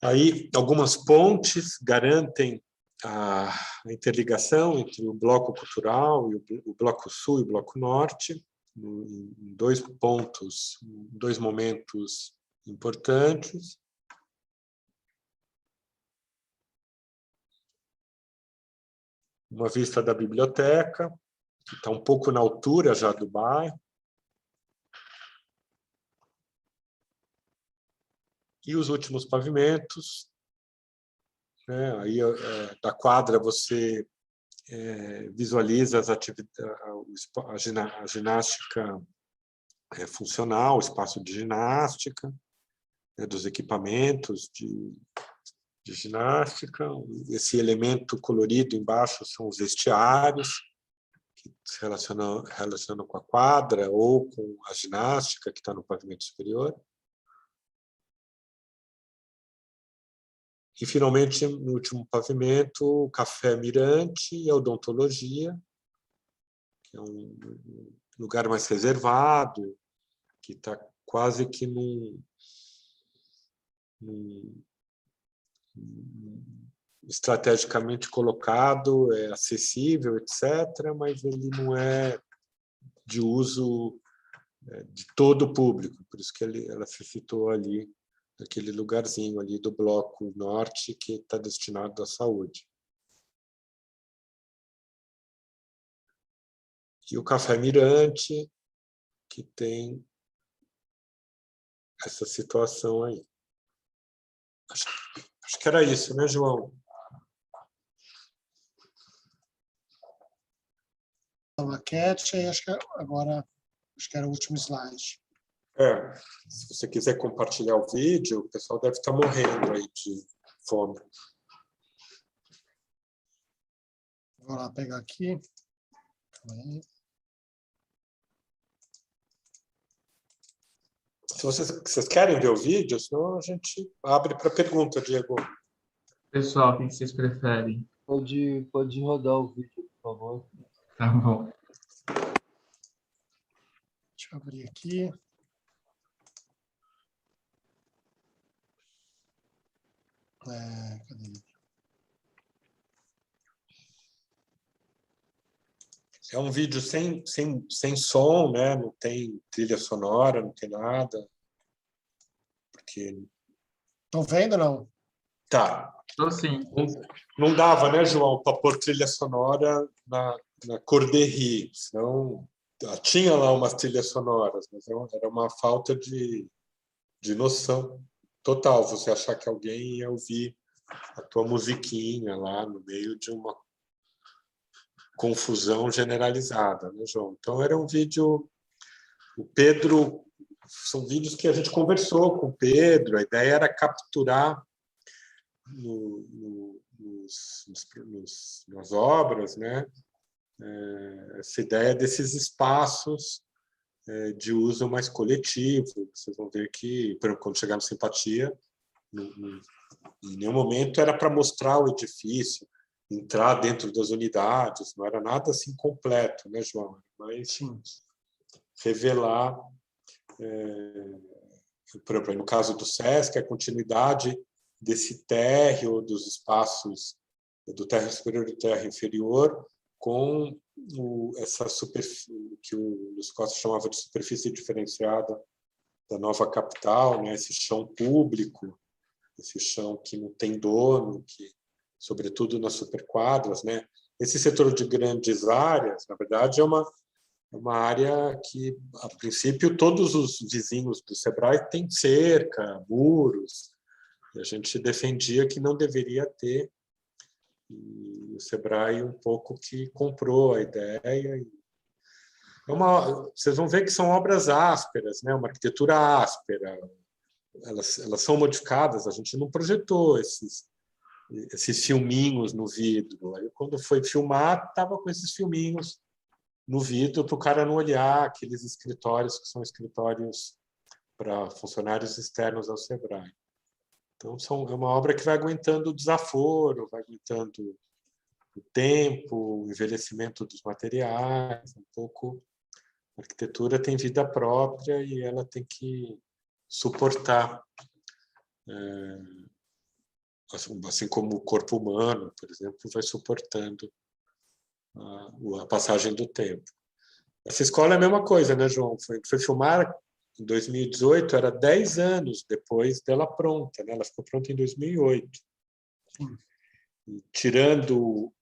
Aí, algumas pontes garantem a interligação entre o bloco cultural, e o bloco sul e o bloco norte, em 2 pontos, 2 momentos importantes. Uma vista da biblioteca, que está um pouco na altura já do bairro. E os últimos pavimentos, né? Aí, da quadra você visualiza a ginástica funcional, o espaço de ginástica, né, dos equipamentos de ginástica. Esse elemento colorido embaixo são os vestiários, que se relacionam com a quadra ou com a ginástica, que está no pavimento superior. E, finalmente, no último pavimento, o Café Mirante e a Odontologia, que é um lugar mais reservado, que está quase que estrategicamente colocado, é acessível, etc., mas ele não é de uso de todo o público, por isso que ela se citou ali, naquele lugarzinho ali do bloco norte que está destinado à saúde. E o Café Mirante, que tem essa situação aí. Acho que era isso, né, João? A maquete, e acho que agora era o último slide. Se você quiser compartilhar o vídeo, o pessoal deve estar morrendo aí de fome. Vou lá pegar aqui. Aí. Se vocês querem ver o vídeo, senão a gente abre para pergunta, Diego. Pessoal, o que vocês preferem? Pode rodar o vídeo, por favor. Tá bom. Deixa eu abrir aqui. Cadê? É um vídeo sem som, né? Não tem trilha sonora, não tem nada. Porque... Estão vendo, não? Tá. Estou sim. Não dava, né, João, para pôr trilha sonora na Corderri, senão tinha lá umas trilhas sonoras, mas era uma falta de noção total, você achar que alguém ia ouvir a tua musiquinha lá no meio de uma confusão generalizada, né, João? Então, era um vídeo... O Pedro... São vídeos que a gente conversou com o Pedro, a ideia era capturar nas obras, né, essa ideia desses espaços de uso mais coletivo. Vocês vão ver que, por exemplo, quando chegar no Simpatia, em nenhum momento era para mostrar o edifício, entrar dentro das unidades, não era nada assim completo, né, João? Mas revelar, por exemplo, no caso do SESC, a continuidade desse térreo dos espaços do térreo superior e do térreo inferior, com essa superfície que o Luiz Costa chamava de superfície diferenciada da nova capital, né? Esse chão público, esse chão que não tem dono, que, sobretudo nas superquadras, né? Esse setor de grandes áreas, na verdade, é uma área que, a princípio, todos os vizinhos do Sebrae têm cerca, muros, e a gente defendia que não deveria ter. E o Sebrae um pouco que comprou a ideia. Vocês vão ver que são obras ásperas, né? Uma arquitetura áspera. Elas são modificadas, a gente não projetou esses filminhos no vidro. Aí, quando foi filmar, estava com esses filminhos no vidro para o cara não olhar aqueles escritórios que são escritórios para funcionários externos ao Sebrae. Então, é uma obra que vai aguentando o desaforo, vai aguentando o tempo, o envelhecimento dos materiais, um pouco. A arquitetura tem vida própria e ela tem que suportar, assim como o corpo humano, por exemplo, vai suportando a passagem do tempo. Essa escola é a mesma coisa, né, João? Foi filmar em 2018, era 10 anos depois dela pronta, né? Ela ficou pronta em 2008. E, tirando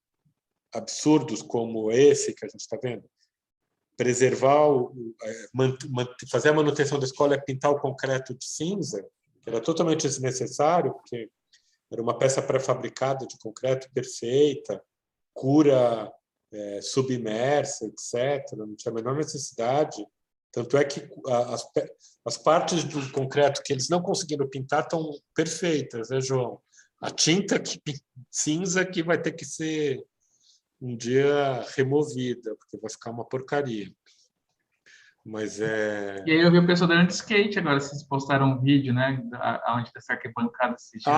absurdos como esse que a gente está vendo, preservar, fazer a manutenção da escola é pintar o concreto de cinza, que era totalmente desnecessário, porque era uma peça pré-fabricada de concreto perfeita, cura submersa, etc. Não tinha a menor necessidade. Tanto é que as partes do concreto que eles não conseguiram pintar estão perfeitas, né, João? A tinta cinza que vai ter que ser um dia removida, porque vai ficar uma porcaria. Mas E aí eu vi o pessoal dando de skate agora, vocês postaram um vídeo, né? Onde essa arquibancada assistindo.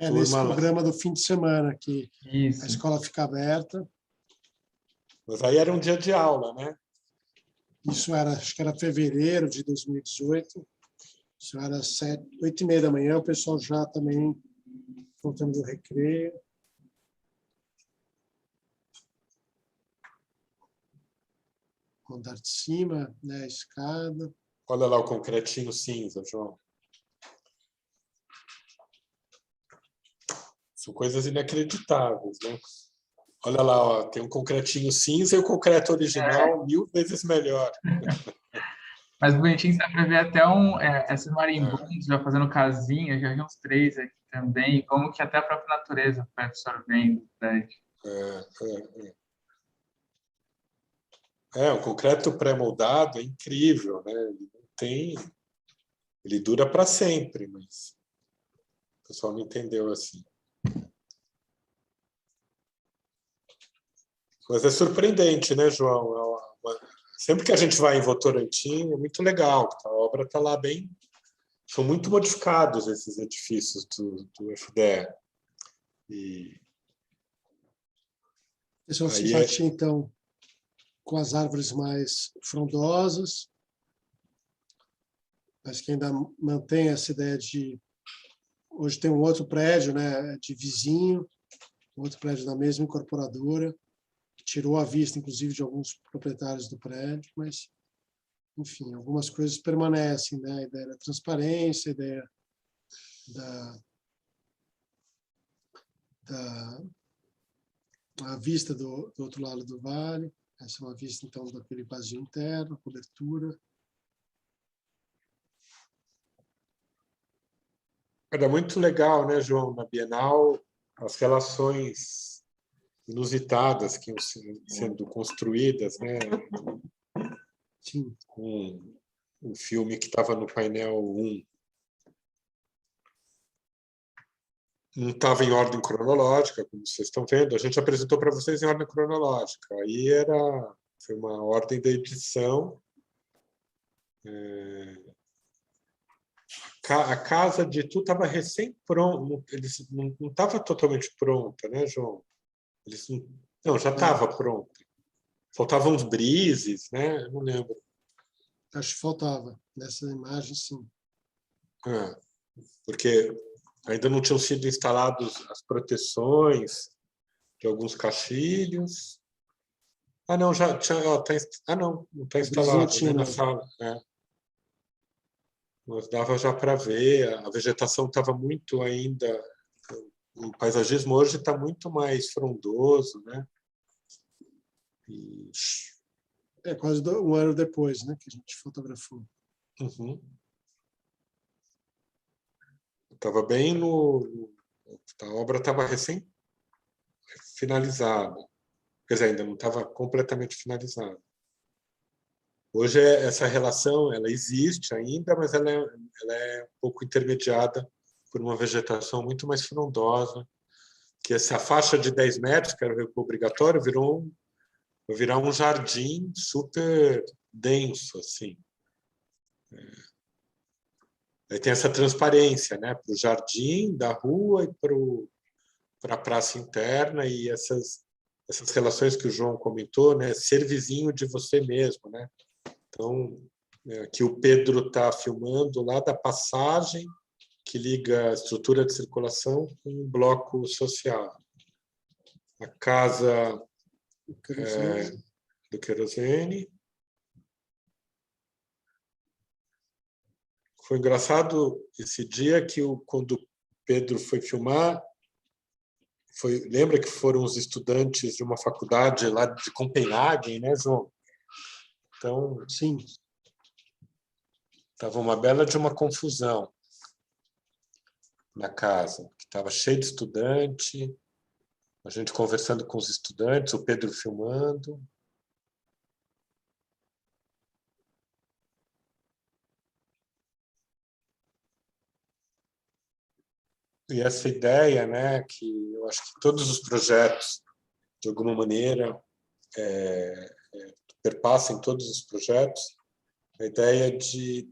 Nesse programa do fim de semana, que Isso. a escola fica aberta. Mas aí era um dia de aula, né? Isso acho que era fevereiro de 2018. Isso era 8h30 da manhã, o pessoal já também voltando do recreio. O andar de cima, né, a escada. Olha lá o concretinho cinza, João. São coisas inacreditáveis, né? Olha lá, ó, tem um concretinho cinza e o concreto original 1000 vezes melhor. Mas bonitinho, dá para ver até esses marimbondos já fazendo casinha, já vi uns 3 aqui também, como que até a própria natureza foi absorvendo. Né? O concreto pré-moldado é incrível, né? Ele dura para sempre, mas o pessoal não entendeu assim. Mas é surpreendente, né, João? Sempre que a gente vai em Votorantim, é muito legal. A obra está lá bem... São muito modificados esses edifícios do FDE. Pessoal, simpatia, então, com as árvores mais frondosas, mas que ainda mantém essa ideia de... Hoje tem um outro prédio, né, de vizinho, outro prédio da mesma incorporadora, que tirou a vista, inclusive, de alguns proprietários do prédio, mas, enfim, algumas coisas permanecem, né? A ideia da transparência, a ideia a vista do outro lado do vale. Essa é uma vista, então, daquele vazio interno, cobertura. Era muito legal, né, João, na Bienal, as relações inusitadas que iam sendo construídas, né? Sim. Com o filme que estava no painel 1. Não estava em ordem cronológica, como vocês estão vendo. A gente apresentou para vocês em ordem cronológica. Aí foi uma ordem da edição. A casa de Tu estava recém-pronta. Não estava totalmente pronta, né, João? Não, já estava pronta. Faltavam uns brises, né? Eu não lembro. Acho que faltava. Nessa imagem, sim. Porque Ainda não tinham sido instaladas as proteções de alguns caixilhos. Ah, não, já tinha. Não está A instalado, né, na brilhantina. sala. Mas dava já para ver, a vegetação estava muito ainda. O paisagismo hoje está muito mais frondoso, né? E, Quase um ano depois, né, que a gente fotografou. uhum. Estava bem a obra estava recém finalizada. Quer dizer, ainda não estava completamente finalizada. Hoje essa relação ela existe ainda, mas ela é um pouco intermediada por uma vegetação muito mais frondosa, que essa faixa de 10 metros, que era o recuo obrigatório, vai virar um jardim super denso, assim. Aí tem essa transparência, né, para o jardim da rua e para a praça interna, e essas relações que o João comentou, né, ser vizinho de você mesmo, né? Então, aqui o Pedro está filmando lá da passagem que liga a estrutura de circulação com um bloco social. A casa do querosene. Foi engraçado esse dia que quando o Pedro foi filmar, lembra que foram os estudantes de uma faculdade lá de Copenhague, né, João? Então, sim, estava uma bela de uma confusão na casa, que estava cheio de estudante, a gente conversando com os estudantes, o Pedro filmando. E essa ideia, né, que eu acho que todos os projetos, de alguma maneira, perpassam todos os projetos, a ideia de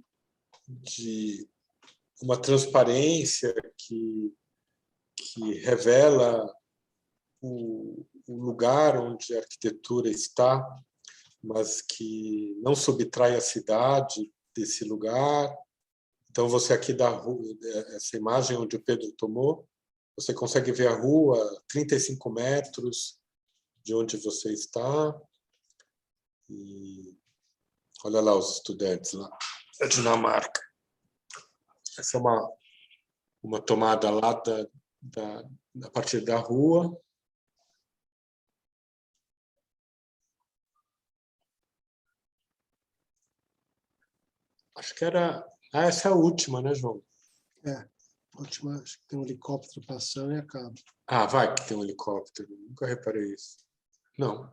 uma transparência que revela o lugar onde a arquitetura está, mas que não subtrai a cidade desse lugar. Então, você aqui da rua, essa imagem onde o Pedro tomou, você consegue ver a rua 35 metros de onde você está. E olha lá os estudantes lá da Dinamarca. Essa é uma tomada lá a partir da rua. Acho que era... essa é a última, né, João? Última, acho que tem um helicóptero passando e acaba. Vai que tem um helicóptero. Nunca reparei isso. Não.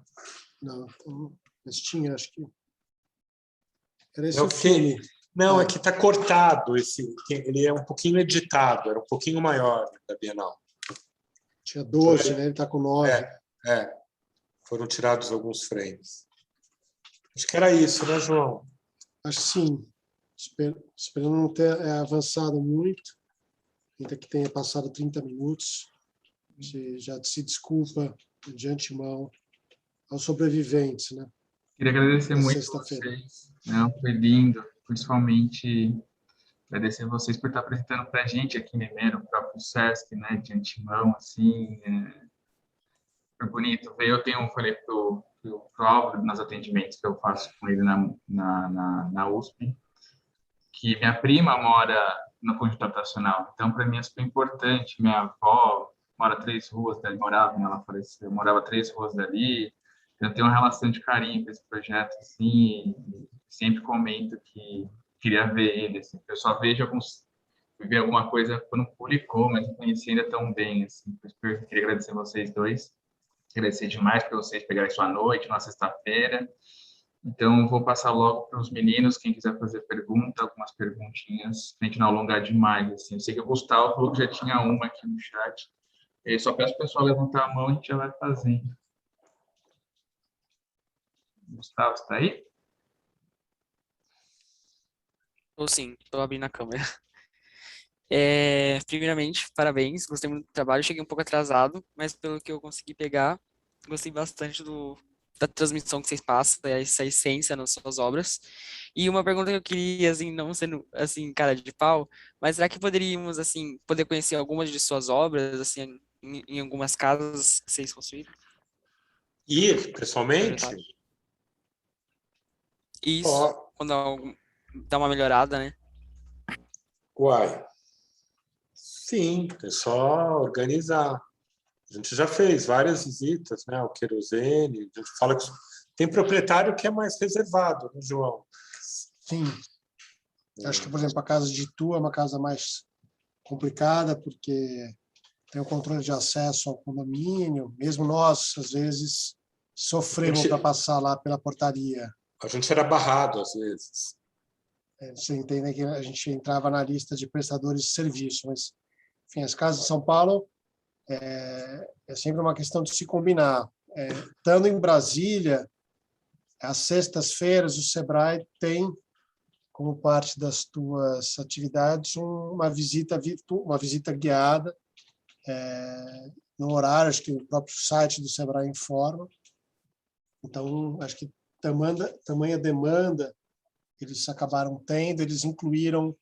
Não, então, mas tinha, acho que era esse Não, o filme. Não, é que está cortado. Ele é um pouquinho editado, era um pouquinho maior da Bienal. Tinha 12, né? Ele está com 9. Foram tirados alguns frames. Acho que era isso, né, João? Acho que sim. Esperando não ter avançado muito, ainda que tenha passado 30 minutos. Já se desculpa de antemão aos sobreviventes, né? Queria agradecer Na muito sexta-feira. vocês, né? Foi lindo, principalmente agradecer vocês por estar apresentando para a gente aqui em Limeira, o próprio Sesc, né? De antemão, assim, foi bonito. Falei pro Álvaro, nos atendimentos que eu faço com ele na USP, que minha prima mora no conjunto habitacional. Então, para mim é super importante. Minha avó mora 3 ruas dali, morava, né? Ela faleceu, morava 3 ruas dali. Eu tenho uma relação de carinho com esse projeto, assim, e sempre comento que queria ver ele, assim. Eu só ver alguma coisa quando publicou, mas não conhecia ainda tão bem, assim. Eu queria agradecer vocês dois, agradecer demais por vocês pegarem sua noite, na sexta-feira. Então, vou passar logo para os meninos, quem quiser fazer pergunta, algumas perguntinhas, para a gente não alongar demais, assim. Eu sei que o Gustavo falou que já tinha uma aqui no chat. Eu só peço o pessoal levantar a mão e a gente já vai fazendo. Gustavo, está aí? Ou sim, estou abrindo a câmera. Primeiramente, parabéns, gostei muito do trabalho. Cheguei um pouco atrasado, mas pelo que eu consegui pegar, gostei bastante do da transmissão que vocês passam, essa essência nas suas obras. E uma pergunta que eu queria, assim, não sendo, assim, cara de pau, mas será que poderíamos, assim, poder conhecer algumas de suas obras, assim, em algumas casas que vocês construíram, Ir pessoalmente? projetaram? Isso, Ó, quando dá uma melhorada, né? uai. Sim, é só organizar. A gente já fez várias visitas, né, ao querosene. A gente fala que tem proprietário que é mais reservado, né, João? Sim, acho que, por exemplo, a casa de Itu é uma casa mais complicada, porque tem o controle de acesso ao condomínio. Mesmo nós, às vezes, sofremos para passar lá pela portaria. A gente era barrado, às vezes. Você entende que a gente entrava na lista de prestadores de serviço, mas, enfim, as casas de São Paulo é sempre uma questão de se combinar. Estando em Brasília, às sextas-feiras, o Sebrae tem, como parte das tuas atividades, uma visita guiada, no horário, acho que o próprio site do Sebrae informa. Então, acho que tamanha demanda eles acabaram tendo, eles incluíram,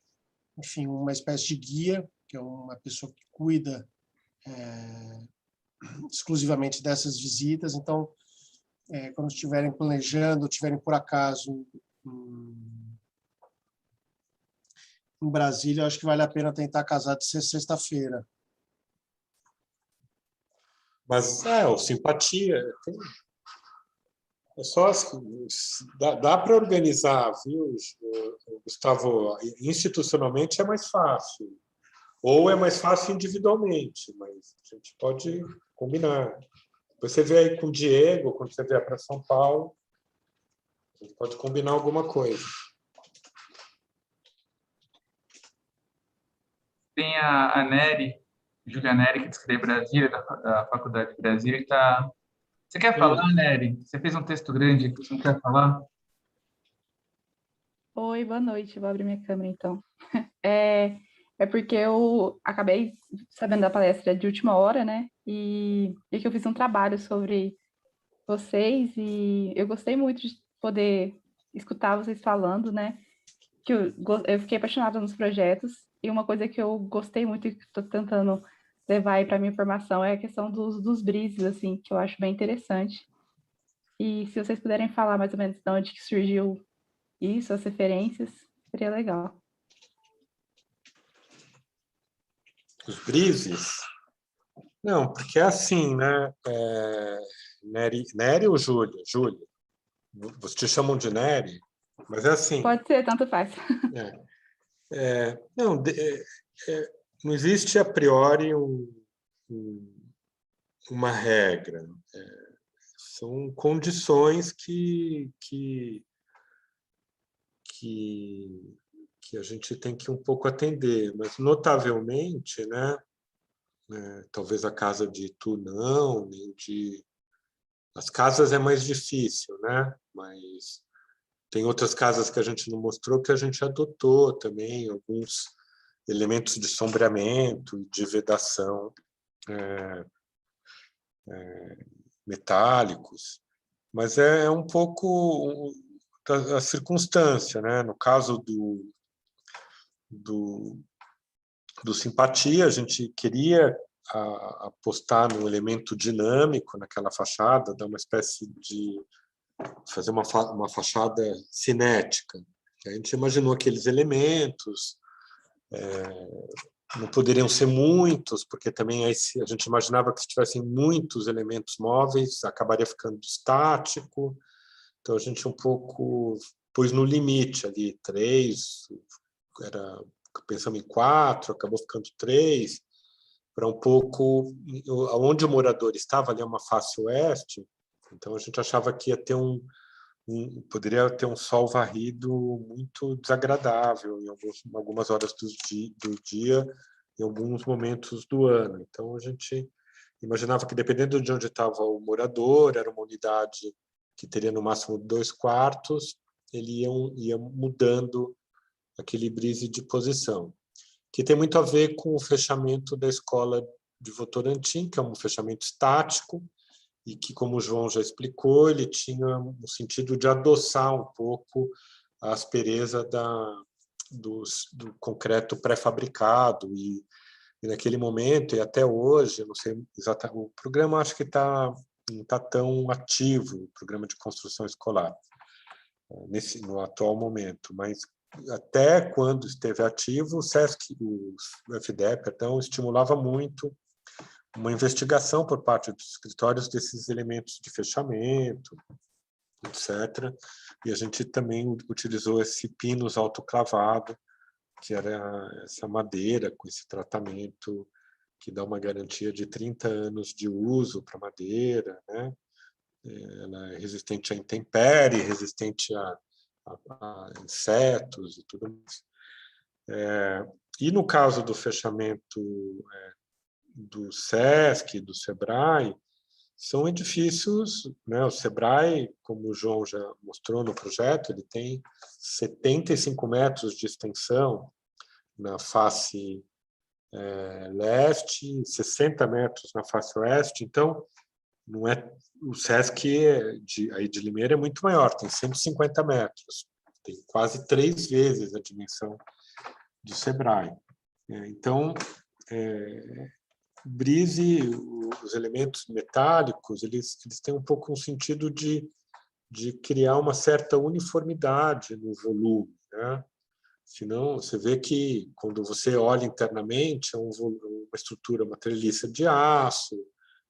enfim, uma espécie de guia, que é uma pessoa que cuida exclusivamente dessas visitas. Então, quando estiverem planejando, tiverem por acaso em Brasília, acho que vale a pena tentar casar de ser sexta-feira. Mas, o simpatia. É só assim, dá para organizar, viu, Gustavo? Institucionalmente é mais fácil. Ou é mais fácil individualmente, mas a gente pode combinar. Depois você vê aí com o Diego, quando você vier para São Paulo, a gente pode combinar alguma coisa. Tem a Nery, Julia Nery, que descreve Brasília, da Faculdade de Brasília, que tá... Você quer falar, Nery? Você fez um texto grande aqui, você não quer falar? Oi, boa noite. Vou abrir minha câmera, então. É porque eu acabei sabendo da palestra de última hora, né? E que eu fiz um trabalho sobre vocês e eu gostei muito de poder escutar vocês falando, né? Que eu fiquei apaixonada nos projetos e uma coisa que eu gostei muito e que estou tentando levar aí para minha formação é a questão dos brises, assim, que eu acho bem interessante. E se vocês puderem falar mais ou menos de onde que surgiu isso, as referências, seria legal. Os brises? Não, porque é assim, né? Nery ou Júlia? Júlia. Vocês te chamam de Nery, mas é assim. Pode ser, tanto faz. Não, não existe a priori uma regra. São condições que a gente tem que um pouco atender, mas notavelmente, né? Talvez a casa de Itu não, nem de... As casas é mais difícil, né? Mas tem outras casas que a gente não mostrou que a gente adotou também, alguns elementos de sombreamento, de vedação metálicos, mas é um pouco a circunstância, né? No caso do Simpatia, a gente queria apostar num elemento dinâmico naquela fachada, dar uma espécie de fazer uma fachada cinética. A gente imaginou aqueles elementos, não poderiam ser muitos, porque também a gente imaginava que se tivessem muitos elementos móveis, acabaria ficando estático. Então a gente um pouco pôs no limite ali, 3, pensamos em 4, acabou ficando 3, para um pouco onde o morador estava, ali é uma face oeste, então a gente achava que ia ter poderia ter um sol varrido muito desagradável em algumas horas do dia, em alguns momentos do ano. Então a gente imaginava que, dependendo de onde estava o morador, era uma unidade que teria no máximo 2 quartos, ele ia mudando aquele brise de posição, que tem muito a ver com o fechamento da escola de Votorantim, que é um fechamento estático, e que, como o João já explicou, ele tinha um sentido de adoçar um pouco a aspereza do concreto pré-fabricado, e naquele momento, e até hoje, eu não sei exatamente, o programa acho que não está tão ativo, o programa de construção escolar, no atual momento, mas até quando esteve ativo, o FDE, perdão, estimulava muito uma investigação por parte dos escritórios desses elementos de fechamento, etc. E a gente também utilizou esse pinus autoclavado, que era essa madeira com esse tratamento que dá uma garantia de 30 anos de uso para madeira, né? Ela é resistente à intempérie, resistente a insetos e tudo mais. E no caso do fechamento do SESC, do SEBRAE, são edifícios, né? O SEBRAE, como o João já mostrou no projeto, ele tem 75 metros de extensão na face leste, 60 metros na face oeste. Então, não é o SESC aí de Limeira é muito maior, tem 150 metros, tem quase 3 vezes a dimensão do SEBRAE. Então, Brise, os elementos metálicos, eles têm um pouco um sentido de criar uma certa uniformidade no volume, né? Senão, você vê que, quando você olha internamente, é uma estrutura, uma treliça de aço,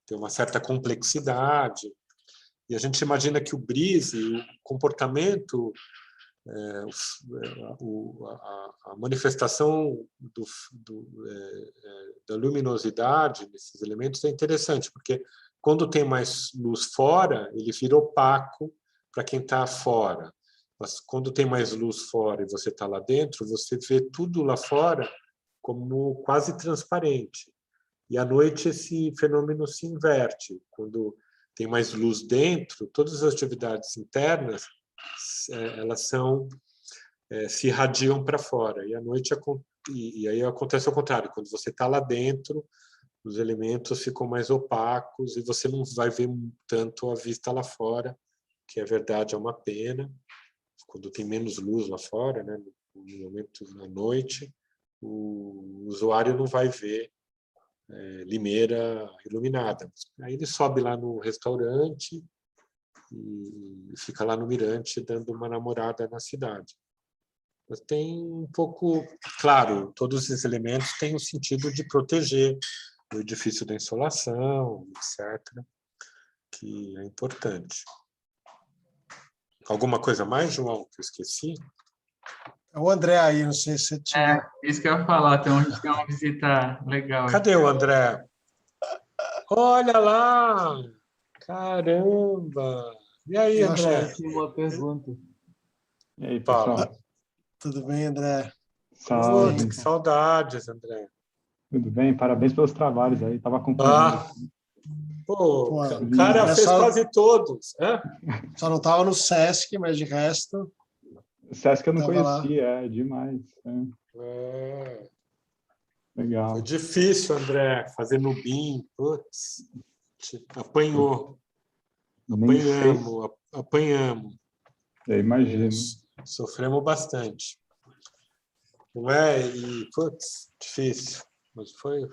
tem uma certa complexidade. E a gente imagina que o Brise, o comportamento, a manifestação da luminosidade desses elementos é interessante, porque quando tem mais luz fora, ele vira opaco para quem está fora. Mas quando tem mais luz fora e você está lá dentro, você vê tudo lá fora como quase transparente. E à noite esse fenômeno se inverte. Quando tem mais luz dentro, todas as atividades internas elas se irradiam para fora. E à noite e aí acontece ao contrário. Quando você está lá dentro, os elementos ficam mais opacos e você não vai ver tanto a vista lá fora, que é verdade, é uma pena. Quando tem menos luz lá fora, né, no momento da noite, o usuário não vai ver Limeira iluminada. Aí ele sobe lá no restaurante e fica lá no mirante dando uma namorada na cidade. Mas tem um pouco, claro, todos esses elementos têm o sentido de proteger o edifício da insolação, etc., que é importante. Alguma coisa mais, João, que eu esqueci? É o André aí, não sei se você tinha... Isso que eu ia falar, a gente tem uma visita legal. Cadê o André? Olha lá! Caramba! E aí, Eu acho André? Eu tinha uma pergunta. E aí, pessoal? Fala. Tudo bem, André? Salve. Putz, que saudades, André. Tudo bem? Parabéns pelos trabalhos aí. Estava acompanhando. Pô, Pô, o cara fez quase todos. Só não estava no SESC, mas de resto... O SESC eu não Tava lá. conhecia, é demais. Legal. Foi difícil, André, fazer no BIM. Putz, apanhou. Nem sei. Apanhamos. Eu imagino. Sofremos bastante. Não é? E, putz, difícil. Mas foi.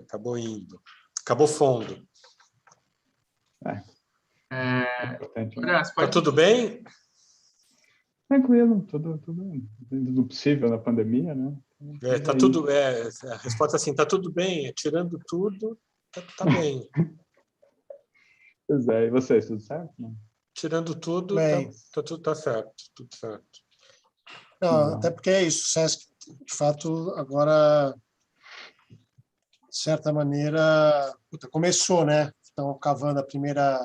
Acabou indo. Acabou fundo. Importante. Tá tudo bem? Tranquilo, tudo dentro do possível na pandemia, né? Tá tudo. A resposta é assim, tá tudo bem. Tirando tudo, tá bem. Pois é, e vocês, tudo certo? Não? Tirando tudo, Bem. tá certo. Tudo certo. Não, até porque é isso, o SESC, de fato, agora, de certa maneira, começou, né? Estão cavando a primeira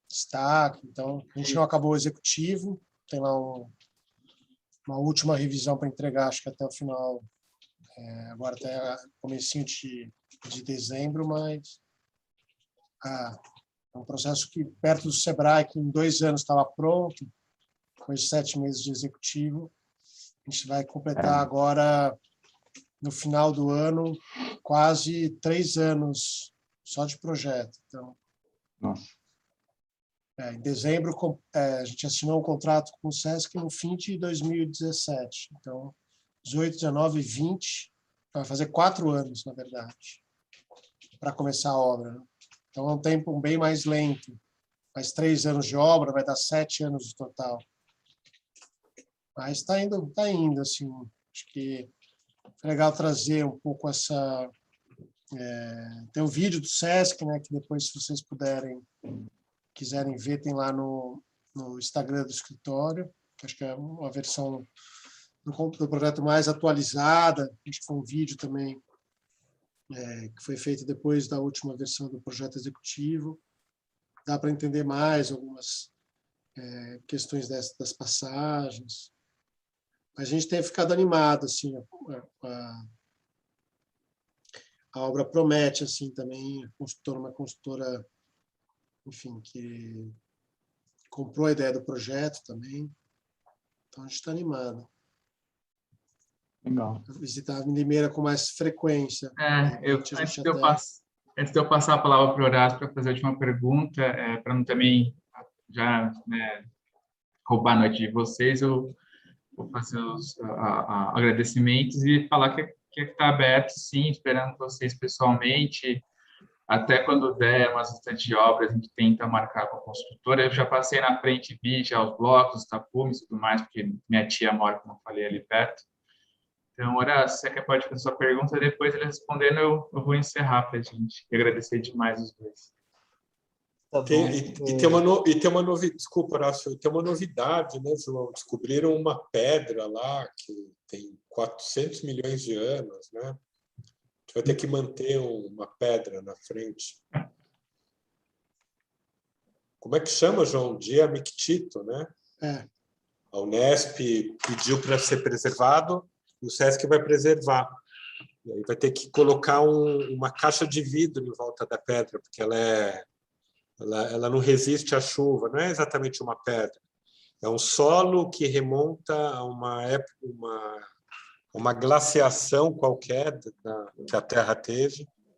destaque, então a gente não acabou o executivo, tem lá uma última revisão para entregar, acho que até o final, agora até comecinho de dezembro, mas é um processo que, perto do SEBRAE, que em 2 anos estava pronto, depois de 7 meses de executivo, a gente vai completar agora, no final do ano, quase 3 anos só de projeto. Então, Nossa. em dezembro, a gente assinou um contrato com o SESC no fim de 2017. Então, 18, 19 e 20, vai fazer 4 anos, na verdade, para começar a obra, né? Então, é um tempo bem mais lento. Mais 3 anos de obra, vai dar 7 anos no total. Mas está indo, assim. Acho que é legal trazer um pouco essa... tem um vídeo do SESC, né, que depois, se vocês quiserem ver, tem lá no Instagram do escritório, que acho que é uma versão do projeto mais atualizada. Acho que foi um vídeo também que foi feito depois da última versão do projeto executivo. Dá para entender mais algumas questões das passagens. A gente tem ficado animado, assim, a obra promete, assim, também, uma consultora, enfim, que comprou a ideia do projeto também. Então, a gente está animado. Legal. Visitar a Limeira com mais frequência. Antes de eu passar a palavra para o Horácio para fazer a última pergunta, para não também já roubar a noite de vocês, eu vou fazer os agradecimentos e falar que está aberto, sim, esperando vocês pessoalmente. Até quando der uma lista de obras, a gente tenta marcar com a construtora. Eu já passei na frente, vi já os blocos, os tapumes e tudo mais, porque minha tia mora, como eu falei, ali perto. Então, Horácio, você pode fazer sua pergunta, depois ele respondendo, eu vou encerrar para a gente. E agradecer demais os dois. Tá bom. Tem uma novidade, desculpa, Horácio, tem uma novidade, né, João? Descobriram uma pedra lá que tem 400 milhões de anos, né? A gente vai ter que manter uma pedra na frente. Como é que chama, João? Diamictito, né? A Unesp pediu para ser preservado e o SESC vai preservar. E aí vai ter que colocar uma caixa de vidro em volta da pedra, porque ela não resiste à chuva, não é exatamente uma pedra. É um solo que remonta a uma época, uma glaciação qualquer que a Terra teve,